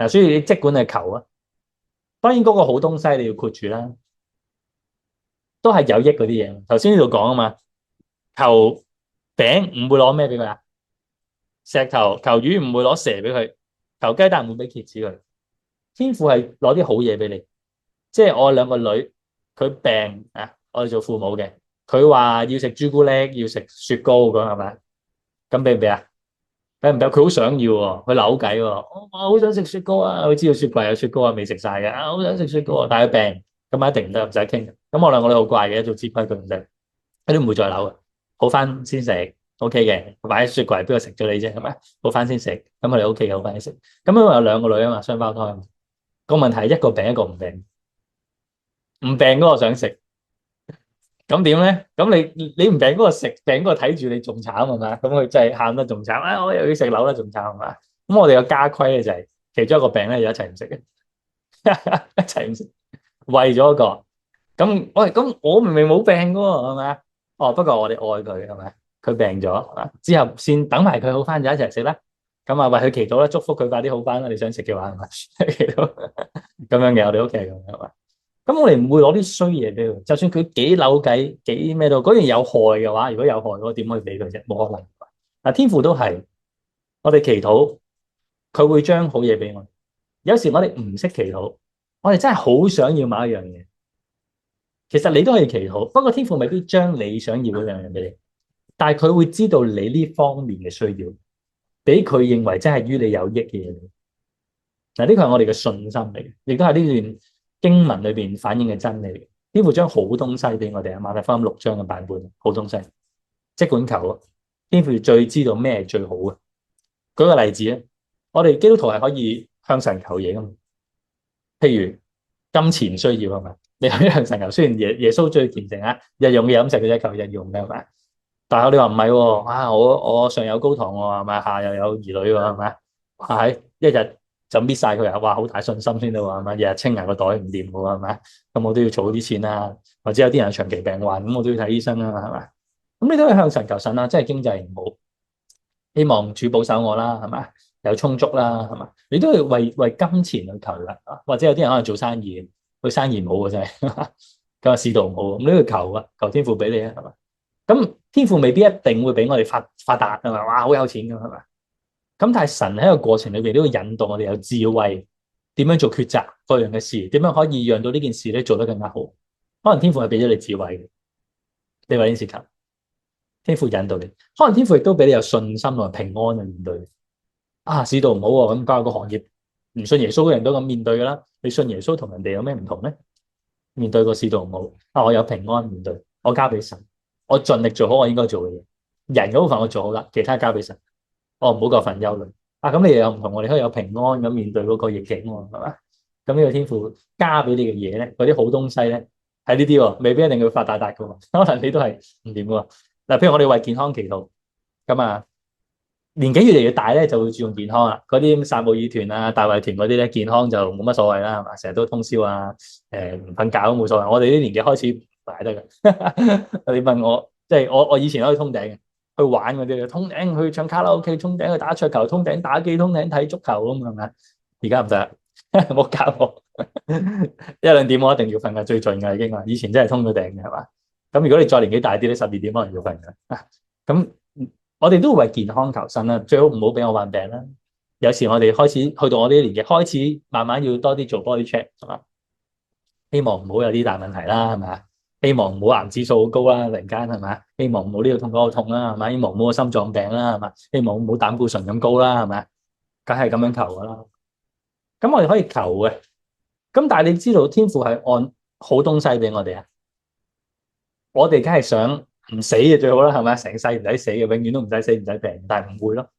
Speaker 1: 嗱，所以你即管係求啊。當然嗰個好東西你要括住啦，都係有益嗰啲嘢。頭先呢度講啊嘛，求餅唔會攞咩俾佢啊？石頭求魚唔會攞蛇俾佢，求雞蛋唔會俾蠍子佢。天父係攞啲好嘢俾你，即係我兩個女，佢病啊，我哋做父母嘅，佢話要食朱古力，要食雪糕咁係咪？咁俾唔俾啊？俾唔俾？佢好想要喎，佢扭計喎，我好想食雪糕啊！佢知道雪櫃有雪糕啊，未食晒嘅啊，好想食雪糕啊，但係佢病，咁啊一定唔得，唔使傾。咁我兩個女好怪嘅，做支規矩唔得，佢都唔會再扭嘅，好翻先食。O K 嘅，擺喺雪櫃，邊個食咗你啫？係咪？好翻先食，咁我哋 O K 嘅，好翻先食。咁因為有兩個女啊嘛，雙胞胎啊嘛。個問題係一個病一個唔病，唔病嗰個想食，咁點咧？咁你唔病嗰個食，病嗰個睇住你仲慘係嘛？咁佢真係喊得仲慘啊！我又要食樓啦，仲慘係嘛？咁我哋有家規咧就係其中一個病咧就一齊唔食嘅，一齊唔食，為咗一個。咁喂，咁我明明冇病㗎喎，係咪啊？哦，不過我哋愛佢係咪？佢病咗之後，先等埋佢好翻就一齊食啦。咁啊，為佢祈禱啦，祝福佢快啲好翻啦。你想食嘅話係咪？祈禱咁樣嘅，我哋屋企係咁樣嘛。咁我哋唔會攞啲衰嘢俾佢，就算佢幾扭計幾咩都，嗰樣有害嘅話，如果有害，我點可以俾佢啫？冇可能。嗱，天父都係，我哋祈禱，佢會將好嘢俾我哋。有時我哋唔識祈禱，我哋真係好想要某一樣嘢。其實你都可以祈禱，不過天父未必將你想要嗰樣嘢俾你，但係佢會知道你呢方面嘅需要，俾佢認為真係於你有益嘅嘢。嗱，呢個係我哋嘅信心嚟嘅，亦都係呢段經文裏邊反映嘅真理。天父將好東西俾我哋啊，馬太福音6章嘅版本，好東西，即管求啊！天父最知道咩係最好嘅。舉個例子啊，我哋基督徒係可以向神求嘢噶嘛？譬如金錢需要係咪？你可以向神求，雖然耶穌最虔誠啊，日用嘅飲食嘅啫，求日用嘅係咪？但係你話唔係喎，啊我上有高堂喎係咪？下又有兒女喎係咪？係一日就搣晒佢啊！哇，好大信心先得喎係咪？日日清牙個袋唔掂嘅喎係咪？咁我都要儲啲錢啦，或者有啲人長期病患，咁我都要睇醫生啊嘛係咪？咁你都可以向神求神啦，即係經濟唔好，希望主保守我啦係咪？有充足啦係嘛？你都要為金錢去求噶，或者有啲人可能做生意，佢生意唔好嘅真係，咁啊市道唔好，咁你要求啊，求天父俾你啊係嘛？咁天父未必一定會俾我哋發達係嘛？哇，好有錢㗎係嘛？咁但係神喺個過程裏邊都要引導我哋有智慧，點樣做抉擇各樣嘅事，點樣可以讓到呢件事咧做得更加好？可能天父係俾咗你智慧嘅，你為呢件事求，天父引導你，可能天父亦都俾你有信心同埋平安去面對。啊，市道唔好喎，咁交個行業唔信耶穌嘅人都咁面對噶啦。你信耶穌同人哋有咩唔同咧？面對個市道唔好，啊，我有平安面對，我交俾神，我盡力做好我應該做嘅嘢。人嗰部分我做好啦，其他交俾神，我唔好過分憂慮。啊，咁你又有唔同，我哋可以有平安咁面對嗰個逆境喎，係嘛？咁呢個天父加俾你嘅嘢咧，嗰啲好東西咧，係呢啲喎，未必一定要發大達噶喎，可能你都係唔掂噶喎。嗱，譬如我哋為健康祈禱，咁啊。年紀越嚟越大咧，就會注重健康啦。嗰啲撒母耳團啊、大衛團嗰啲咧，健康就冇乜所謂啦，係嘛？成日都通宵啊，唔瞓覺都冇所謂。我哋啲年紀開始唔大得嘅。你問我，即係我以前可以通頂嘅，去玩嗰啲，通頂去唱卡拉 OK，通頂去打桌球，通頂打機，通頂睇足球咁係咪？而家唔得，冇教我一兩點我一定要瞓嘅，最盡嘅已經話。以前真係通咗頂嘅係嘛？咁如果你再年紀大啲咧，12點可能要瞓嘅。咁我哋都會為健康求生啦，最好唔好俾我患病啦。有時我哋開始去到我呢啲年紀，開始慢慢要多啲做 body check，係嘛？希望唔好有啲大問題啦，係咪？希望唔好癌指數好高啦，突然間係咪？希望唔好呢個痛嗰個痛啦，係咪？希望唔好個心臟病啦，係嘛？希望唔好膽固醇咁高啦，係咪？梗係咁樣求噶啦。咁我哋可以求嘅，咁但係你知道天父係按好東西俾我哋啊，我哋梗係想唔死嘅最好啦，係咪？成世唔使死嘅，永遠都唔使死唔使病，但係唔會咯。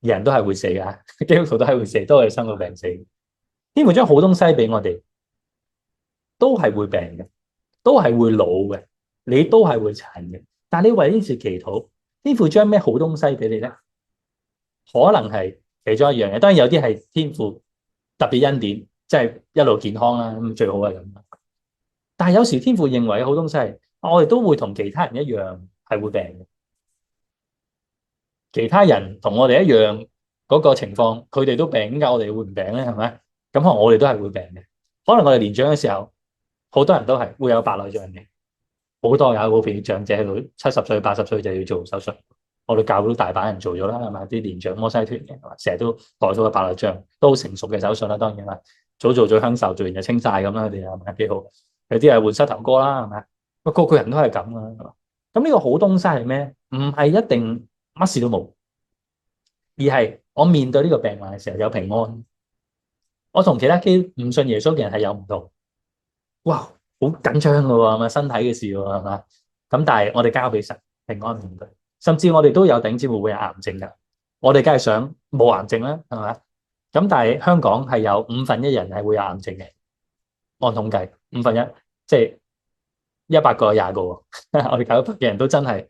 Speaker 1: 人都係會死噶，基督徒都係會死，都係生老病死。天父將好東西俾我哋，都係會病嘅，都係會老嘅，你都係會殘嘅。但係你為呢次祈禱，天父將咩好東西俾你咧？可能係其中一樣嘢，當然有啲係天父特別恩典，即係一路健康啦，咁最好係咁。但係有時天父認為嘅好東西係，我哋都會同其他人一樣係會病嘅。其他人同我哋一樣嗰個情況，佢哋都病，點解我哋會唔病咧？係咪？咁可能我哋都係會病嘅。可能我哋年長嘅時候，好多人都係會有白內障嘅，好多有嗰邊長者喺度70歲、80歲就要做手術。我哋教會都大把人做咗啦，係咪？啲年長摩西團嘅，成日都代咗個白內障，都好成熟嘅手術啦。當然啦，早做早享受，做完就清晒咁啦。佢哋係咪幾好？有啲係換膝頭哥啦，係咪？個個人都係咁啦。咁呢個好東西係咩？唔係一定乜事都冇，而係我面對呢個病患嘅時候有平安。我同其他唔信耶穌嘅人係有唔同。哇，好緊張㗎喎，係咪身體嘅事喎，係嘛？咁但係我哋交俾神平安面對。甚至我哋都有頂尖會有癌症㗎，我哋梗係想冇癌症啦，係咪？咁但係香港係有1/5人係會有癌症嘅，按統計1/5，即係100個有20個喎。我哋900嘅人都真係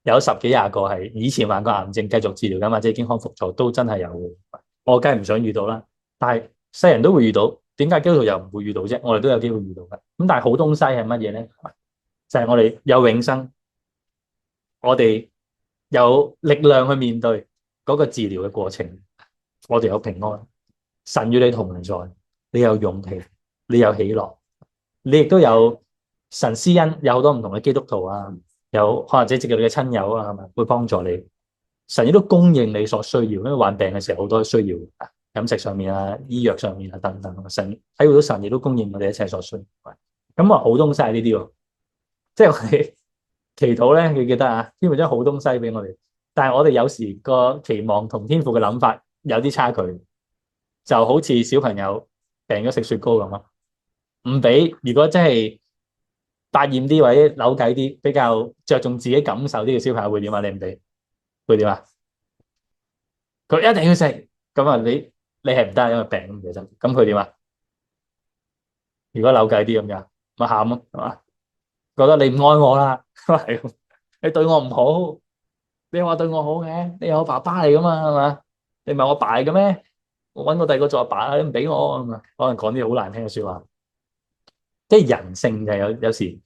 Speaker 1: 有10幾20個係以前患過癌症，繼續治療㗎嘛，即係已經康復咗，都真係有嘅。我梗係唔想遇到啦，但係世人都會遇到，點解基督徒又唔會遇到啫？我哋都有機會遇到嘅。咁但係好東西係乜嘢咧？就係我哋有永生，我哋有力量去面對嗰個治療嘅過程，我哋有平安，神與你同在，你有勇氣，你有喜樂，你亦都有神施恩，有好多唔同嘅基督徒啊，有可能者直接你嘅親友啊，係咪會幫助你？神亦都供應你所需要，因為患病嘅時候好多需要，飲食上面啊、醫藥上面啊等等，神體會到神亦都供應我哋一切所需。咁啊，好東西係呢啲喎，即係我哋祈禱咧，你記得啊，天父將好東西俾我哋，但係我哋有時個期望同天父嘅諗法有啲差距，就好似小朋友病咗食雪糕咁咯，唔俾。如果真係百厭啲或者扭計啲，比較着重自己感受啲嘅小朋友會點啊？你唔俾，會點啊？佢一定要食，咁啊你係唔得，因為病咁其實，咁佢點啊？如果扭計啲咁樣，咪喊咯，係嘛？覺得你唔愛我啦，你對我唔好，你話對我好嘅，你係我爸爸嚟噶嘛，係嘛？你唔係我爸嚟嘅咩？我搵個第二個做阿爸，你唔俾我，可能講啲好難聽嘅說話。即係人性就有時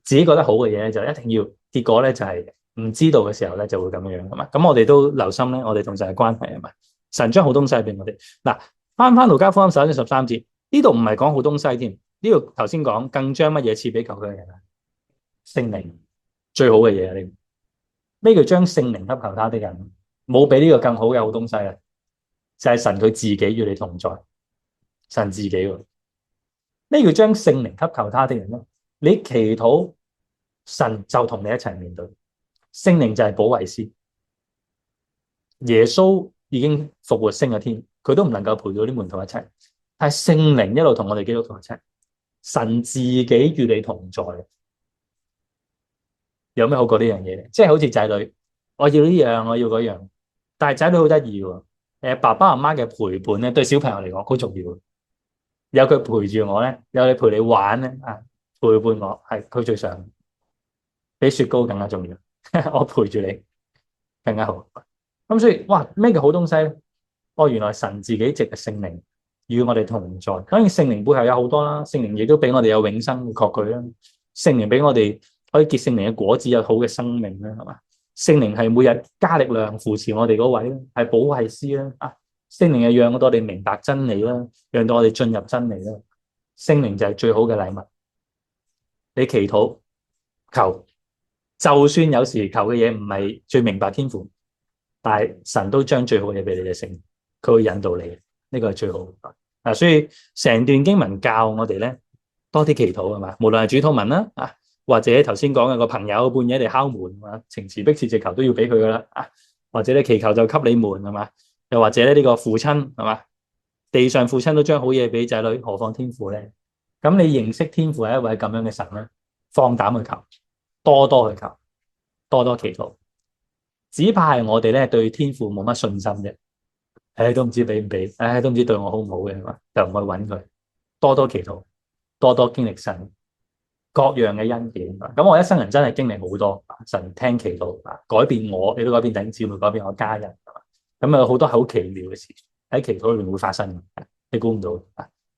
Speaker 1: 自己覺得好嘅嘢咧，就一定要，結果咧就係唔知道嘅時候咧就會咁樣，係嘛？咁我哋都留心咧，我哋同神嘅關係係咪？神將好東西俾我哋。嗱，翻路加福音11章13節，呢度唔係講好東西添，呢度頭先講更將乜嘢賜俾求佢嘅人啊？聖靈，最好嘅嘢。你咩叫將聖靈給求他的人？冇比呢個更好嘅好東西啊！就係神佢自己與你同在，神自己喎。咩叫將聖靈給求他的人咧？你祈禱，神就同你一齊面對。聖靈就係保惠師，耶穌已經復活升咗天，佢都唔能夠陪到啲門徒一齊，但係聖靈一路同我哋基督徒一齊，神自己與你同在。有咩好過呢樣嘢？即係好似仔女，我要呢樣，我要嗰樣，但係仔女好得意喎。爸爸媽媽嘅陪伴咧，對小朋友嚟講好重要。有佢陪住我咧，有你陪你玩咧，陪伴我係佢最想，比雪糕更加重要。我陪住你更加好。咁所以，哇，咩叫好東西咧？原來神自己藉着聖靈與我哋同在。當然聖靈背後有好多啦，聖靈亦都俾我哋有永生嘅確據啦。聖靈俾我哋可以結聖靈嘅果子，有好嘅生命啦，係嘛？聖靈係每日加力量扶持我哋嗰位，係保惠師啦。聖靈係讓我哋明白真理啦，讓到我哋進入真理啦。聖靈就係最好嘅禮物。你祈禱求，就算有時求嘅嘢唔係最明白天父，但係神都將最好嘅嘢俾你嘅聖靈，佢會引導你，呢個係最好的。所以成段經文教我哋咧，多啲祈禱係嘛，無論係主禱文啦，或者頭先講嘅個朋友半夜嚟敲門啊，情詞迫切直求都要俾佢噶啦，或者你祈求就給你門係嘛，又或者咧呢個父親係嘛，地上父親都將好嘢俾仔女，何況天父咧？咁你認識天父係一位咁樣嘅神咧，放膽去求，多多去求，多多祈禱。只怕係我哋咧對天父冇乜信心啫。都唔知俾唔俾，都唔知對我好唔好嘅，就唔去揾佢，多多祈禱，多多經歷神各樣嘅恩典。咁我一生人真係經歷好多，神聽祈禱，改變我，亦都改變弟兄姊妹，改變我家人。咁啊好多好奇妙嘅事喺祈禱裏面會發生，你估唔到。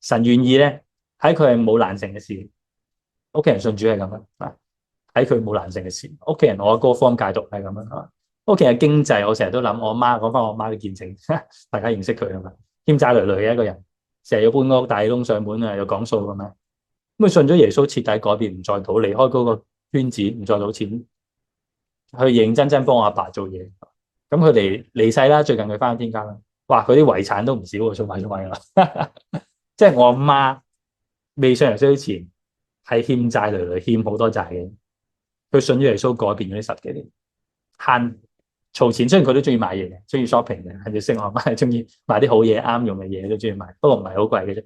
Speaker 1: 神願意咧，喺佢係冇難成嘅事。屋企人信主係咁樣啊，喺佢冇難成嘅事。屋企人我阿哥方戒毒係咁樣啊。屋企嘅經濟，我成日都諗我阿媽，講翻我阿媽嘅見證，大家認識佢啊嘛，欠債累累嘅一個人，成日要搬屋，大窿上門啊，又講數咁樣。咁佢信咗耶穌，徹底改變，唔再賭，離開嗰個圈子，唔再賭錢，去認認真真幫我阿爸做嘢。咁佢哋離世啦，最近佢翻天家啦，哇！佢啲遺產都唔少喎，儲埋啦。即係我阿媽未信耶穌之前係欠債累累，欠好多債嘅。佢信咗耶穌，改變咗呢10幾年，慳儲錢。雖然佢都中意買嘢嘅，中意 shopping 嘅，係要識我阿媽係中意買啲好嘢、啱用嘅嘢都中意買，不過唔係好貴嘅啫。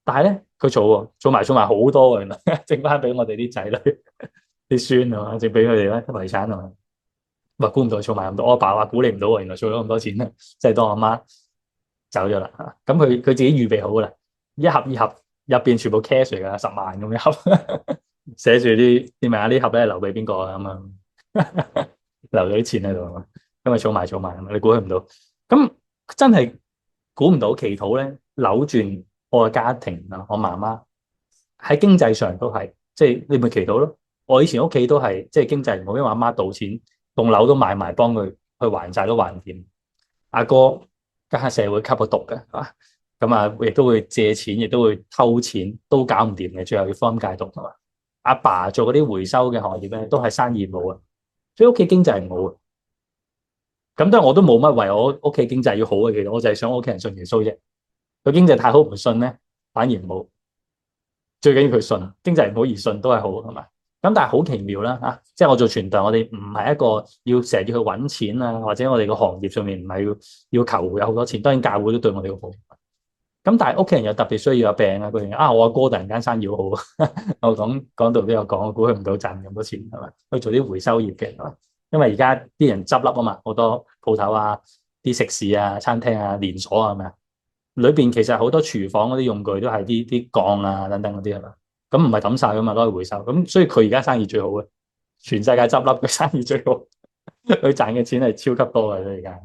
Speaker 1: 但係咧，佢儲埋好多嘅，剩翻俾我哋啲仔女、啲孫啊，剩俾佢哋咧遺產啊。話估唔到儲埋咁多，我阿爸話估你唔到喎，原來儲咗咁多錢咧，即係當我阿媽走咗啦。咁佢自己預備好噶啦，一盒入邊全部 cash 嚟噶，10萬咁一盒，寫住啲咩啊？呢盒咧留俾邊個啊？咁啊，留咗啲錢喺度，咁啊儲埋，你估佢唔到。咁真係估唔到祈禱咧扭轉我嘅家庭啊！我媽媽喺經濟上都係，即係你咪祈禱咯。我以前屋企都係，即係經濟唔好，因為阿媽賭錢。棟樓都買埋，幫佢去還債都還唔掂。阿哥家下社會吸咗毒嘅，咁啊亦都會借錢，亦都會偷錢，都搞唔掂嘅。最後要方戒毒係嘛？阿爸做嗰啲回收嘅行業咧，都係生意冇啊，所以屋企經濟唔好啊。咁當然我都冇乜為我屋企經濟要好嘅，其實我就係想屋企人信耶穌啫。佢經濟太好唔信咧，反而唔好。最緊要佢信，經濟唔好而信都係好係嘛？咁但係好奇妙啦嚇，即係我做傳道，我哋唔係一個要成日要去揾錢啊，或者我哋個行業上面唔係要求有好多錢。當然教會都對我哋好。咁但係屋企人有特別需要有病啊嗰樣啊，我阿哥突然間生意好好，我講道都有講，我估佢唔到賺咁多錢係嘛？去做啲回收業嘅係嘛？因為而家啲人執笠啊嘛，好多鋪頭啊、啲食肆啊、餐廳啊、連鎖啊係咪啊？裏邊其實好多廚房嗰啲用具都係啲鋼啊等等嗰啲係嘛？咁唔係抌晒噶嘛，攞去回收。咁所以佢而家生意最好嘅，全世界執笠嘅生意最好，佢賺嘅錢係超級多嘅，而家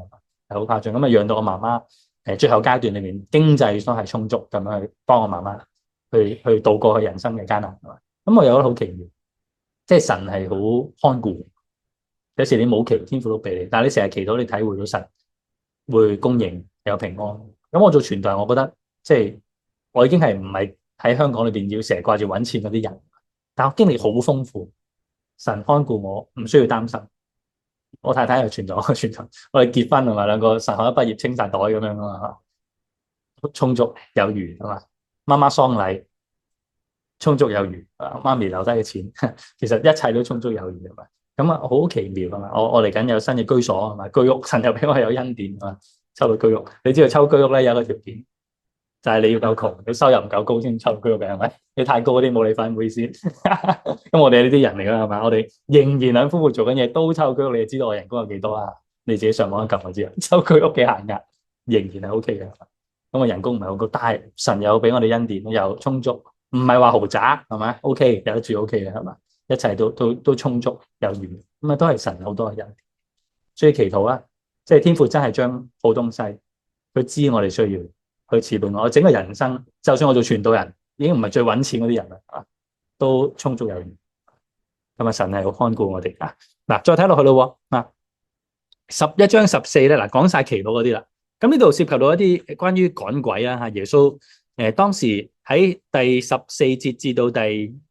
Speaker 1: 係好誇張。咁啊，養到我媽媽最後階段裏面經濟都係充足，咁樣去幫我媽媽去度過佢人生嘅艱難。咁我有覺得好奇妙，即係神係好看顧。有時你冇祈，天父都俾你，但係你成日祈禱，你體會到神會供應有平安。咁我做傳道，我覺得即係我已經係唔係喺香港裏邊要成日掛住揾錢嗰啲人，但我經歷好豐富，神看顧我，唔需要擔心。我太太又傳道，我哋結婚係嘛，兩個神學一畢業清晒袋咁樣啊嘛，充足有餘係嘛，媽媽喪禮充足有餘，媽咪留低嘅錢，其實一切都充足有餘係嘛，咁啊好奇妙係嘛，我嚟緊有新嘅居所係嘛，居屋神又俾我有恩典啊，抽到居屋，你知道抽居屋咧有一個條件。就係你要夠窮，你收入唔夠高先抽居屋嘅係咪？你太高嗰啲冇你份，唔好意思。咁我哋呢啲人嚟噶係咪？我哋仍然兩夫婦做緊嘢都抽居屋，你就知道我人工有幾多啊？你自己上網一撳就知啦。抽居屋幾限額，仍然係 O K 嘅。咁我人工唔係好高，但係神有俾我哋恩典，又充足，唔係話豪宅係咪？O K 有得住 O K 嘅係嘛？一切都充足有餘，咁啊都係神好多嘅恩典。所以祈禱啊，即係天父真係將好東西，佢知我哋需要。去賜俾我整個人生，就算我做傳道人，已經唔係最揾錢嗰啲人啦，都充足有餘。咁啊，神係好看顧我哋啊。嗱，再睇落去咯，啊，11章14咧，嗱講晒祈禱嗰啲啦。咁呢度涉及到一啲關於趕鬼啊，嚇耶穌當時喺第14節至到第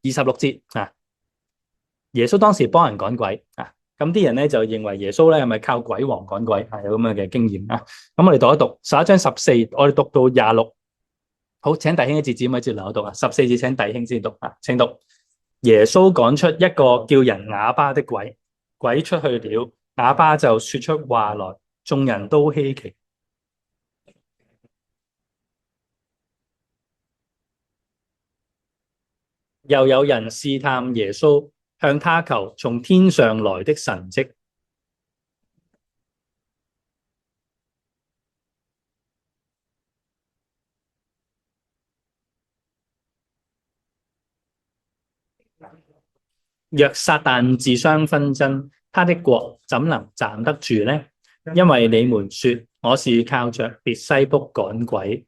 Speaker 1: 26節啊，耶穌當時幫人趕鬼啊。咁啲人咧就認為耶穌咧係咪靠鬼王趕鬼啊？有咁樣嘅經驗啊？咁我哋讀一讀11章14，我哋讀到26。好，請弟兄一字字咪接留我讀啊。14節請弟兄先讀啊，請讀。耶穌趕出一個叫人啞巴的鬼，鬼出去了，啞巴就說出話來，眾人都稀奇。又有人試探耶穌，向他求從天上來的神蹟。若撒旦自相紛爭，他的國怎能站得住呢？因為你們說我是靠着別西卜趕鬼，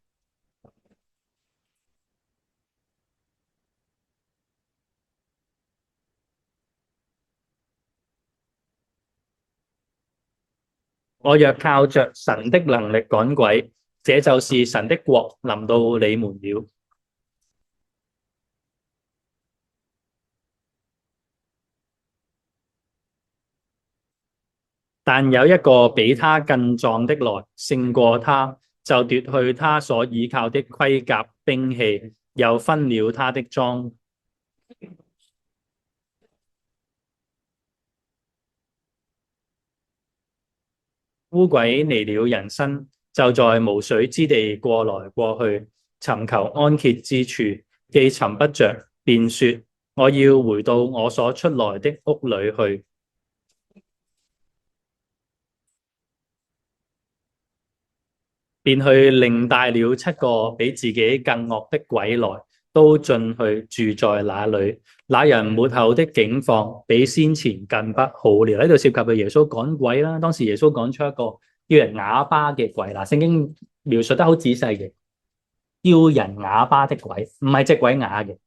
Speaker 1: 我若靠着神的能力趕鬼，這就是神的國臨到你們了。但有一個比他更壯的來，勝過他，就奪去他所倚靠的盔甲兵器，又分了他的贓。污鬼離了人身，就在無水之地過來過去，尋求安歇之處，既尋不着，便說：我要回到我所出來的屋裏去。便去另帶了7個比自己更惡的鬼來，都進去住在那裏。那人末後的境況比先前更不好了。呢度涉及到耶穌趕鬼啦。當時耶穌趕出一個叫人啞巴嘅鬼啦，聖經描述得好仔細嘅，叫人啞巴的鬼，唔係隻鬼啞嘅，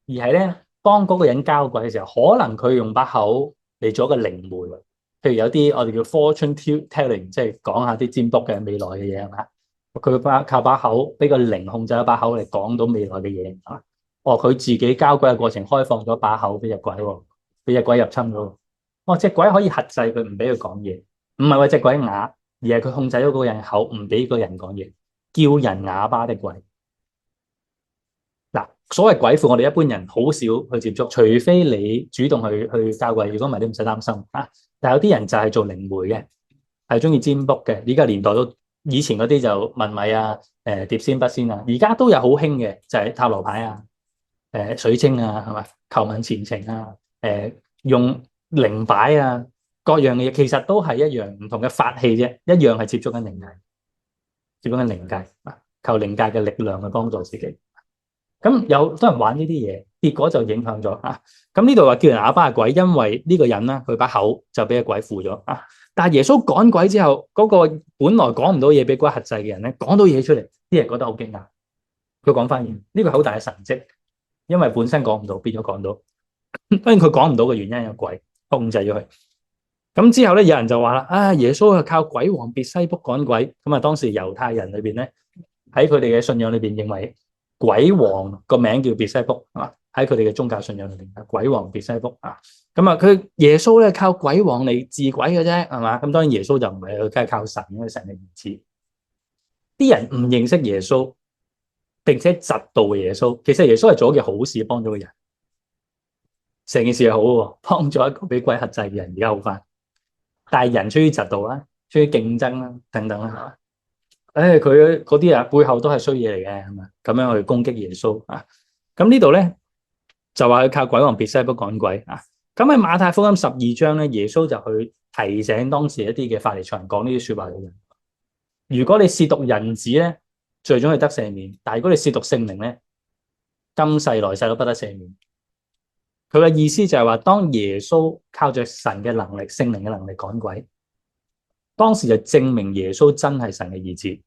Speaker 1: 而係咧當嗰個人交鬼嘅時候，可能佢用把口嚟做一個靈媒。譬如有啲我哋叫 fortune telling，即係講下啲占卜嘅未來嘅嘢係嘛？佢靠把口俾個靈控制一把口嚟講到未來嘅嘢啊！哦，佢自己交鬼嘅過程開放咗把口俾隻鬼喎，俾隻鬼入侵咗。哦，隻鬼可以克制佢，唔俾佢講嘢，唔係話隻鬼啞，而係佢控制咗嗰個人口，唔俾個人講嘢，叫人啞巴的鬼。嗱，所謂鬼附，我哋一般人好少去接觸，除非你主動去交鬼，如果唔係你唔使擔心啊。但有啲人就係做靈媒嘅，係中意占卜嘅。依家年代都以前嗰啲就問米啊、碟仙、筆仙啊，而家都有好興嘅，就係塔羅牌啊、水晶啊，係嘛？求問前程啊、用靈擺啊，各樣嘅嘢其實都係一樣唔同嘅法器啫，一樣係接觸緊靈界，接觸緊靈界啊，求靈界嘅力量去幫助自己。咁有多人玩呢啲嘢，結果就影響咗啊！咁呢度話叫人啞巴嘅鬼，因為呢個人啦，佢把口就俾個鬼附咗啊！但係耶穌趕鬼之後，嗰個本來講唔到嘢俾鬼轄制嘅人咧，講到嘢出嚟，啲人覺得好驚訝。佢講翻嘢，呢個好大嘅神蹟，因為本身講唔到，變咗講到。當然佢講唔到嘅原因有鬼控制咗佢。咁之後咧，有人就話啦：啊，耶穌係靠鬼王別西卜趕鬼。咁啊，當時猶太人裏邊咧，喺佢哋嘅信仰裏邊認為，鬼王個名叫別西卜，係嘛？喺佢哋嘅宗教信仰裏邊，鬼王別西卜啊。咁啊，佢耶穌咧靠鬼王嚟治鬼嘅啫，係嘛？咁當然耶穌就唔係，佢梗係靠神，因為神嘅兒子。啲人唔認識耶穌，並且嫉妒耶穌。其實耶穌係做一件好事，幫咗個人，成件事係好嘅，幫咗一個俾鬼轄制嘅人，而家好翻。但係人出於嫉妒啦，出於競爭啦，等等啦。佢嗰啲背後都係衰嘢嚟嘅，係嘛？咁樣去攻擊耶穌啊！咁呢度咧就話佢靠鬼王別西卜趕鬼啊！咁喺馬太福音12章咧，耶穌就去提醒當時一啲嘅法利賽人講呢啲說話嘅人：如果你褻瀆人子咧，最終係得赦免；但係如果你褻瀆聖靈咧，今世來世都不得赦免。佢嘅意思就係話，當耶穌靠着神嘅能力、聖靈嘅能力趕鬼。當時就證明耶穌真係神嘅兒子，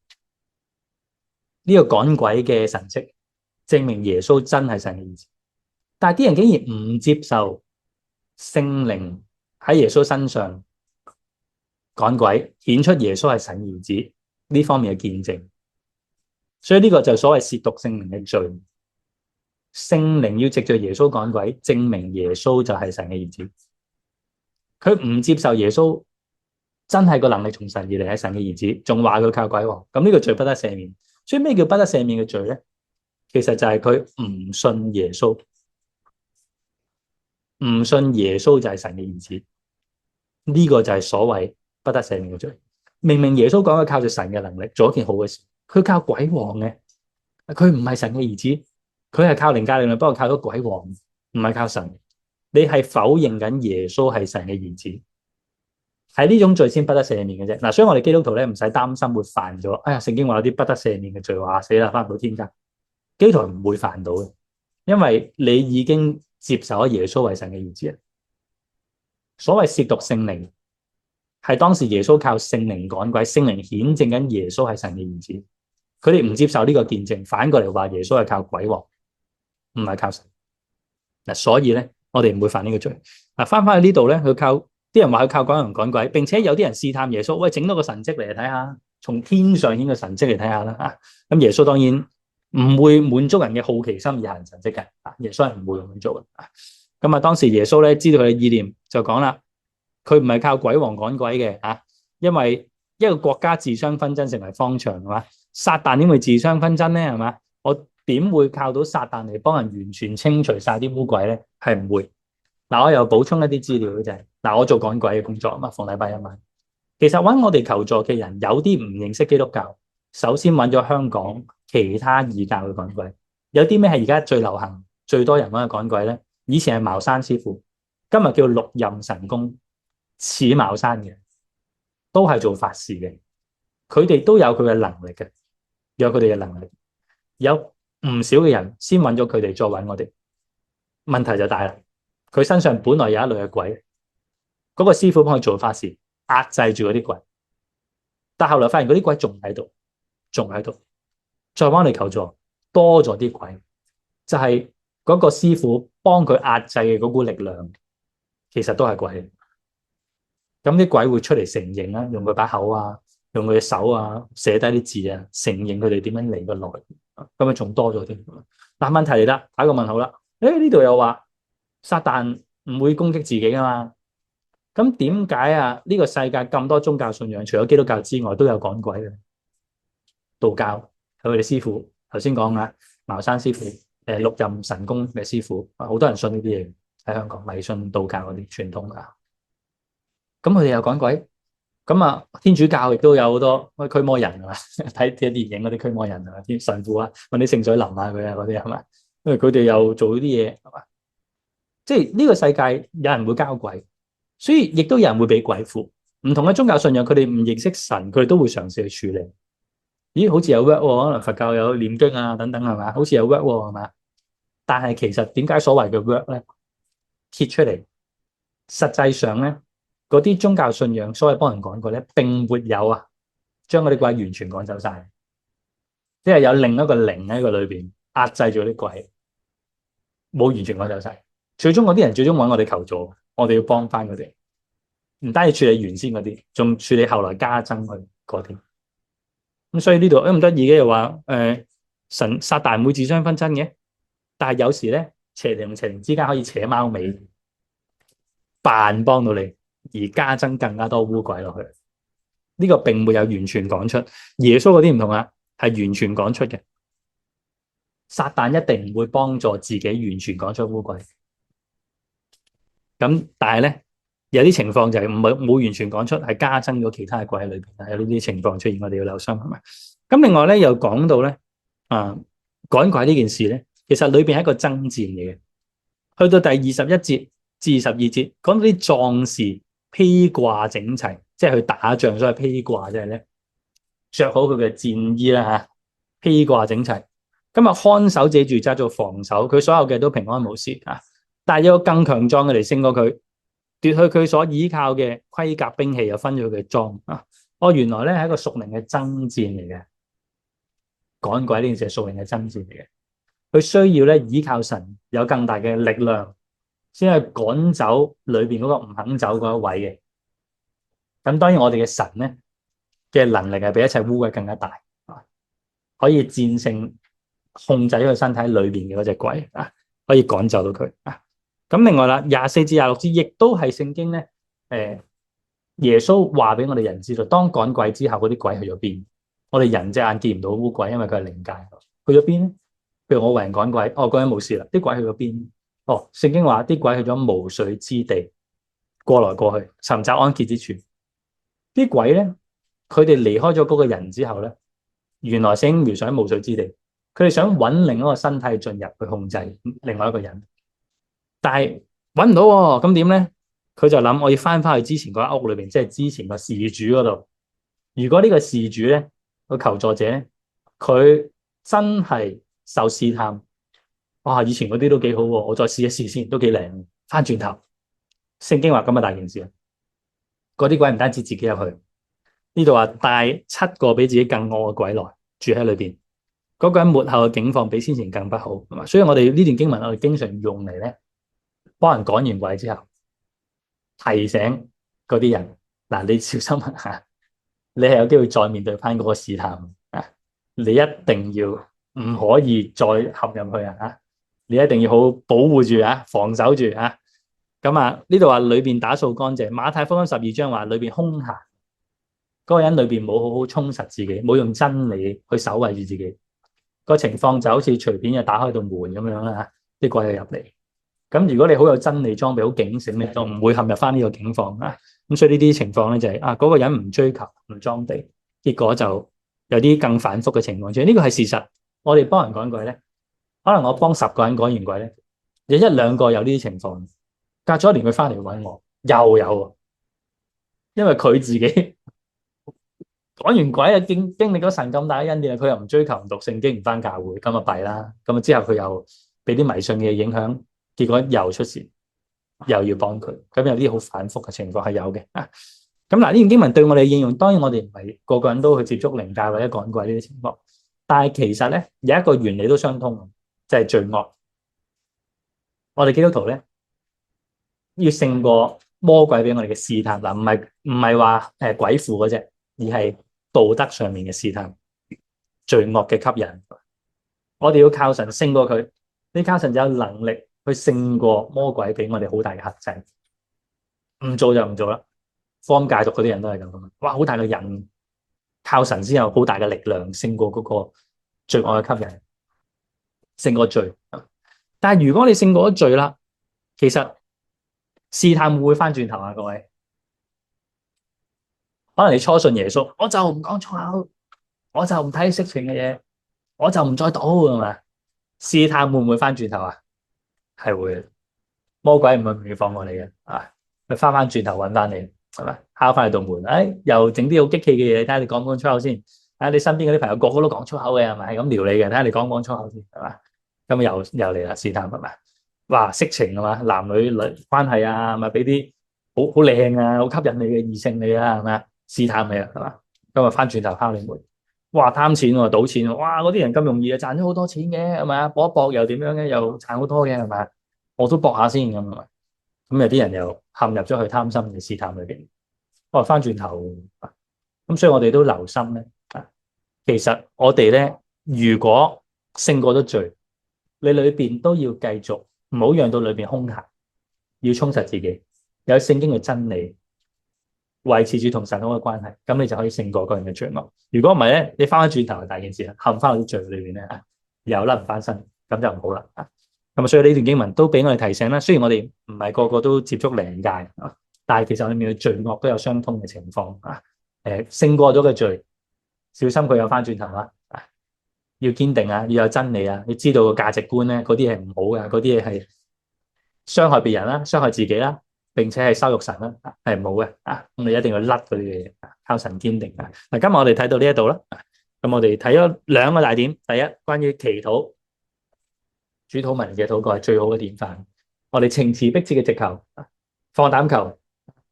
Speaker 1: 呢個趕鬼嘅神蹟證明耶穌真係神嘅兒子。但係啲人竟然唔接受聖靈喺耶穌身上趕鬼，顯出耶穌係神兒子呢方面嘅見證。所以呢個就所謂褻瀆聖靈嘅罪。聖靈要藉着耶穌趕鬼，證明耶穌就係神嘅兒子。佢唔接受耶穌真係個能力從神而嚟，係神嘅兒子，仲話佢靠鬼王，咁呢個罪不得赦免。所以咩叫不得赦免嘅罪咧？其實就係佢唔信耶穌，唔信耶穌就係神嘅兒子，呢個就係所謂不得赦免嘅罪。明明耶穌講佢靠住神嘅能力做一件好嘅事，佢靠鬼王嘅，佢唔係神嘅兒子，佢係靠靈界力量，不過靠咗鬼王，唔係靠神。你係否認緊耶穌係神嘅兒子？係呢種罪先不得赦免嘅啫。嗱，所以我哋基督徒咧唔使擔心會犯咗。哎呀，聖經話有啲不得赦免嘅罪，話死啦，翻唔到天家。基督徒唔會犯到嘅，因為你已經接受咗耶穌為神嘅兒子。所謂褻瀆聖靈，係當時耶穌靠聖靈趕鬼，聖靈顯證緊耶穌係神嘅兒子。佢哋唔接受呢個見證，反過嚟話耶穌係靠鬼王，唔係靠神。嗱，所以咧，我哋唔會犯呢個罪。嗱，翻去呢度咧，佢靠啲人話佢靠鬼王趕鬼，並且有啲人試探耶穌，喂，整多個神蹟嚟睇下，從天上顯個神蹟嚟睇下啦。啊，咁耶穌當然唔會滿足人嘅好奇心而行神蹟嘅。啊，耶穌係唔會咁樣做嘅。咁啊，當時耶穌咧知道佢嘅意念，就講啦，佢唔係靠鬼王趕鬼嘅。啊，因為一個國家自相紛爭成為荒場，係嘛？撒旦點會自相紛爭咧？係嘛？我點會靠到撒旦嚟幫人完全清除晒啲污鬼咧？係唔會。嗱，我又補充一啲資料就係，嗱，我做趕鬼嘅工作啊嘛，逢禮拜一晚。其實揾我哋求助嘅人，有啲唔認識基督教，首先揾咗香港其他異教嘅趕鬼。有啲咩係而家最流行、最多人揾嘅趕鬼咧？以前係茅山師傅，今日叫六壬神功，似茅山嘅，都係做法事嘅。佢哋都有佢嘅能力嘅，有佢哋嘅能力。有唔少嘅人先揾咗佢哋，再揾我哋。問題就大啦，佢身上本來有一類嘅鬼，嗰個師傅幫佢做法事，壓制住嗰啲鬼。但後來發現嗰啲鬼仲喺度，仲喺度，再幫你求助，多咗啲鬼，就係嗰個師傅幫佢壓制嘅嗰股力量，其實都係鬼。咁啲鬼會出嚟承認啦，用佢把口啊，用佢嘅手啊，寫低啲字啊，承認佢哋點樣嚟個來，咁啊仲多咗添。嗱，問題嚟啦，打個問號啦。呢度又話撒旦唔會攻擊自己噶嘛？咁點解啊？呢個世界咁多宗教信仰，除咗基督教之外，都有趕鬼嘅。道教係佢哋師傅，頭先講啦，茅山師傅，六壬神功嘅師傅，好多人信呢啲嘢喺香港，迷信道教嗰啲傳統啊。咁佢哋又趕鬼，咁啊天主教亦都有好多驅魔人係嘛？睇電影嗰啲驅魔人係嘛？啲神父啊，揾啲聖水淋下佢啊嗰啲係嘛？因為佢哋又做呢啲嘢係嘛？即係呢個世界有人會交鬼，所以亦都有人會俾鬼附。唔同嘅宗教信仰，佢哋唔認識神，佢哋都會嘗試去處理。咦，好似有 work 喎，可能佛教有念經啊等等係嘛？好似有 work 喎係嘛？但係其實點解所謂嘅 work 咧揭出嚟，實際上咧？嗰啲宗教信仰，所謂幫人趕鬼咧，並沒有啊，將嗰啲鬼完全趕走晒，即係有另一個靈喺個裏邊壓制住啲鬼，冇完全趕走晒。最終嗰啲人最終揾我哋求助，我哋要幫翻佢哋，唔單止處理原先嗰啲，仲處理後來加增佢嗰啲。咁所以呢度咁得意嘅又話，神撒旦唔會自相紛爭嘅，但係有時咧邪靈同邪靈之間可以扯貓尾，扮幫到你。而加增更加多污鬼落去，呢個並沒有完全講出。耶穌嗰啲唔同啊，係完全講出嘅。撒旦一定唔會幫助自己完全趕出污鬼。咁但係咧，有啲情況就係冇完全講出，係加增咗其他嘅鬼喺裏邊。有呢啲情況出現，我哋要留心係咪？咁另外咧又講到咧，趕鬼呢件事咧，其實裏邊係一個爭戰嚟嘅。去到第21節至22節，講到啲壯士。披掛整齊，即係去打仗，所謂披掛即係咧，着好佢嘅戰衣啦吓，披掛整齊。今日看守自己住宅做防守，佢所有嘅都平安無事啊。但係有個更強壯嘅嚟勝過佢，奪去佢所依靠嘅盔甲兵器，又分咗佢嘅裝啊。原來咧係一個屬靈嘅爭戰嚟嘅，趕鬼呢件事係屬靈嘅爭戰嚟嘅。佢需要咧依靠神，有更大嘅力量。先係趕走裏邊嗰個唔肯走嗰一位嘅，咁當然我哋嘅神咧嘅能力係比一切污鬼更加大，可以戰勝控制佢身體裏邊嘅嗰隻鬼啊，可以趕走到佢啊。咁另外啦，24至26節亦都係聖經咧，耶穌話俾我哋人知道，當趕鬼之後嗰啲鬼去咗邊？我哋人隻眼見唔到污鬼，因為佢係靈界，去咗邊咧？譬如我為人趕鬼，嗰人冇事啦，啲鬼去咗邊？聖經話啲鬼去咗無水之地，過來過去尋找安歇之處。啲鬼咧，佢哋離開咗嗰個人之後咧，原來聖經描述喺無水之地，佢哋想揾另一個身體進入去控制另外一個人，但係揾唔到喎，咁點咧？佢就諗我要翻去之前嗰間屋裏邊，即係之前個事主嗰度。如果呢個事主咧，個求助者咧，佢真係受試探。哇，以前嗰啲都幾好喎，我再試一試先，都幾靚。翻轉頭，聖經話咁啊大件事啊！嗰啲鬼唔單止自己入去，呢度話帶7個比自己更惡嘅鬼來住喺裏邊。嗰個人末後嘅境況比先前更不好，係嘛？所以我哋呢段經文我哋經常用嚟咧，幫人趕完鬼之後，提醒嗰啲人嗱，你小心啊！你係有機會再面對翻嗰個試探啊！你一定要唔可以再陷入去啊！你一定要好好保護住啊，防守住啊！咁啊，呢度話裏邊打掃乾淨。馬太福音12章話裏邊空閒，嗰個人裏邊冇好好充實自己，冇用真理去守衛住自己。個情況就好似隨便就打開道門咁樣啦，啲鬼就入嚟。咁如果你好有真理裝備，好警醒，你就唔會陷入翻呢個境況啊。咁所以呢啲情況咧就係嗰個人唔追求唔裝備，結果就有啲更反覆嘅情況出現。呢個係事實。我哋幫人趕鬼咧，可能我幫10個人趕完鬼咧，有1-2個有呢啲情況。隔咗1年佢翻嚟揾我，又有，因為佢自己趕完鬼啊，經歷咗神咁大嘅恩典，佢又唔追求唔讀聖經，唔翻教會，咁啊弊啦。咁啊之後佢又俾啲迷信嘅影響，結果又出事，又要幫佢。咁有啲好反覆嘅情況係有嘅啊。咁嗱，呢段經文對我哋嘅應用，當然我哋唔係個個人都去接觸靈界或者趕鬼呢啲情況，但係其實咧有一個原理都相通，就係罪惡。我哋基督徒咧要勝過魔鬼俾我哋嘅試探，嗱，唔係話鬼附嗰隻，而係道德上面嘅試探，罪惡嘅吸引。我哋要靠神勝過佢，你靠神就有能力去勝過魔鬼俾我哋好大嘅克制。唔做就唔做啦，福音戒毒嗰啲人都係咁，哇，好大嘅癮，靠神先有好大嘅力量勝過嗰個罪惡嘅吸引，勝過罪。但係如果你勝過咗罪啦，其實試探會唔會翻轉頭啊？各位，可能你初信耶穌，我就唔講粗口，我就唔睇色情嘅嘢，我就唔再賭，係嘛？試探會唔會翻轉頭啊？係會，魔鬼唔會放過你嘅啊！佢翻轉頭揾翻你，係咪？敲翻你道門，又整啲好激氣嘅嘢，睇下你講唔講粗口先。睇下你身邊嗰啲朋友個個都講粗口嘅，係咪？咁撩你嘅，睇下你講唔講粗口先，係嘛？咁又嚟啦，試探係咪？哇，色情係嘛？男女關係啊，咪俾啲好靚啊，好吸引你嘅異性你啊，係咪？試探你啊，係嘛？咁啊翻轉頭敲你門，哇，貪錢喎，賭錢喎，哇，嗰啲人咁容易啊，賺咗好多錢嘅，係咪？搏一搏又點樣嘅，又賺好多嘅，係咪？我都搏下先咁啊！咁有啲人又陷入咗去貪心嘅試探裏邊，我話翻轉頭，咁所以我哋都留心咧。其實我哋咧，如果勝過咗罪，你裏邊都要繼續，唔好讓到裏邊空閒，要充實自己，有聖經嘅真理，維持住同神好嘅關係，咁你就可以勝過個人嘅罪惡。如果唔係咧，你翻返轉頭係大件事啦，陷翻到啲罪裏邊咧，又甩唔翻身，咁就唔好啦。咁所以呢段經文都俾我哋提醒啦。雖然我哋唔係個個都接觸靈界，但係其實我哋面對罪惡都有相通嘅情況啊。勝過咗嘅罪，小心佢有翻轉頭啦。要堅定啊，要有真理啊，要知道個價值觀咧，嗰啲係唔好嘅，嗰啲嘢係傷害別人啦，傷害自己啦，並且係羞辱神啦，係唔好嘅啊。咁你一定要甩嗰啲嘢，靠神堅定啊。嗱，今日我哋睇到呢一度啦，咁我哋睇咗2個大點。第一，關於祈禱。主禱文嘅禱告係最好嘅典範。我哋情詞迫切嘅直求，放膽求，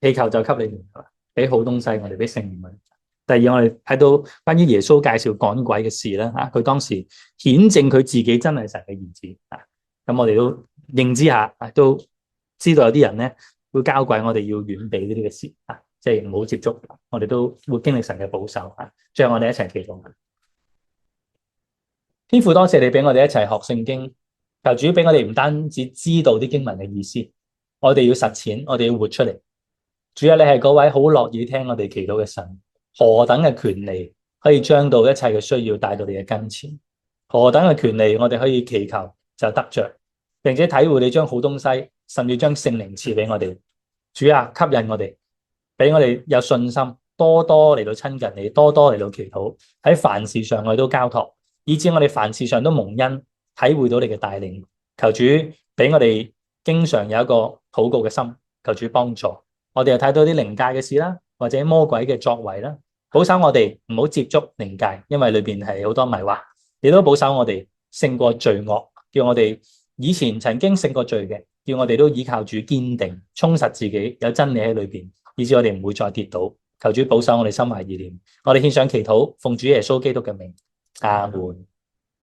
Speaker 1: 祈求就給你們，俾好東西我哋俾聖靈。第二，我哋睇到關於耶穌介紹趕鬼嘅事啦，佢當時顯證佢自己真係神嘅兒子啊。咁我哋都認知下，都知道有啲人咧會交鬼，我哋要遠避呢啲嘅事啊，即係唔好接觸。我哋都會經歷神嘅保守啊。最後我哋一齊祈禱。天父，多謝你俾我哋一齊學聖經。求主俾我哋唔單止知道啲經文嘅意思，我哋要實踐，我哋要活出嚟。主啊，你係嗰位好樂意聽我哋祈禱嘅神，何等嘅權利可以將到一切嘅需要帶到你嘅跟前？何等嘅權利我哋可以祈求就得着，並且體會你將好東西，甚至將聖靈賜俾我哋。主啊，吸引我哋，俾我哋有信心，多多嚟到親近你，多多嚟到祈禱，喺凡事上我哋都交託，以致我哋凡事上都蒙恩。體會到你嘅帶領，求主俾我哋經常有一個禱告嘅心，求主幫助我哋。又睇到啲靈界嘅事啦，或者魔鬼嘅作為啦，保守我哋唔好接觸靈界，因為裏邊係好多迷惑。亦都保守我哋勝過罪惡，叫我哋以前曾經勝過罪嘅，叫我哋都依靠主堅定，充實自己，有真理喺裏邊，以致我哋唔會再跌倒。求主保守我哋心懷意念，我哋獻上祈禱，奉主耶穌基督嘅名，阿門。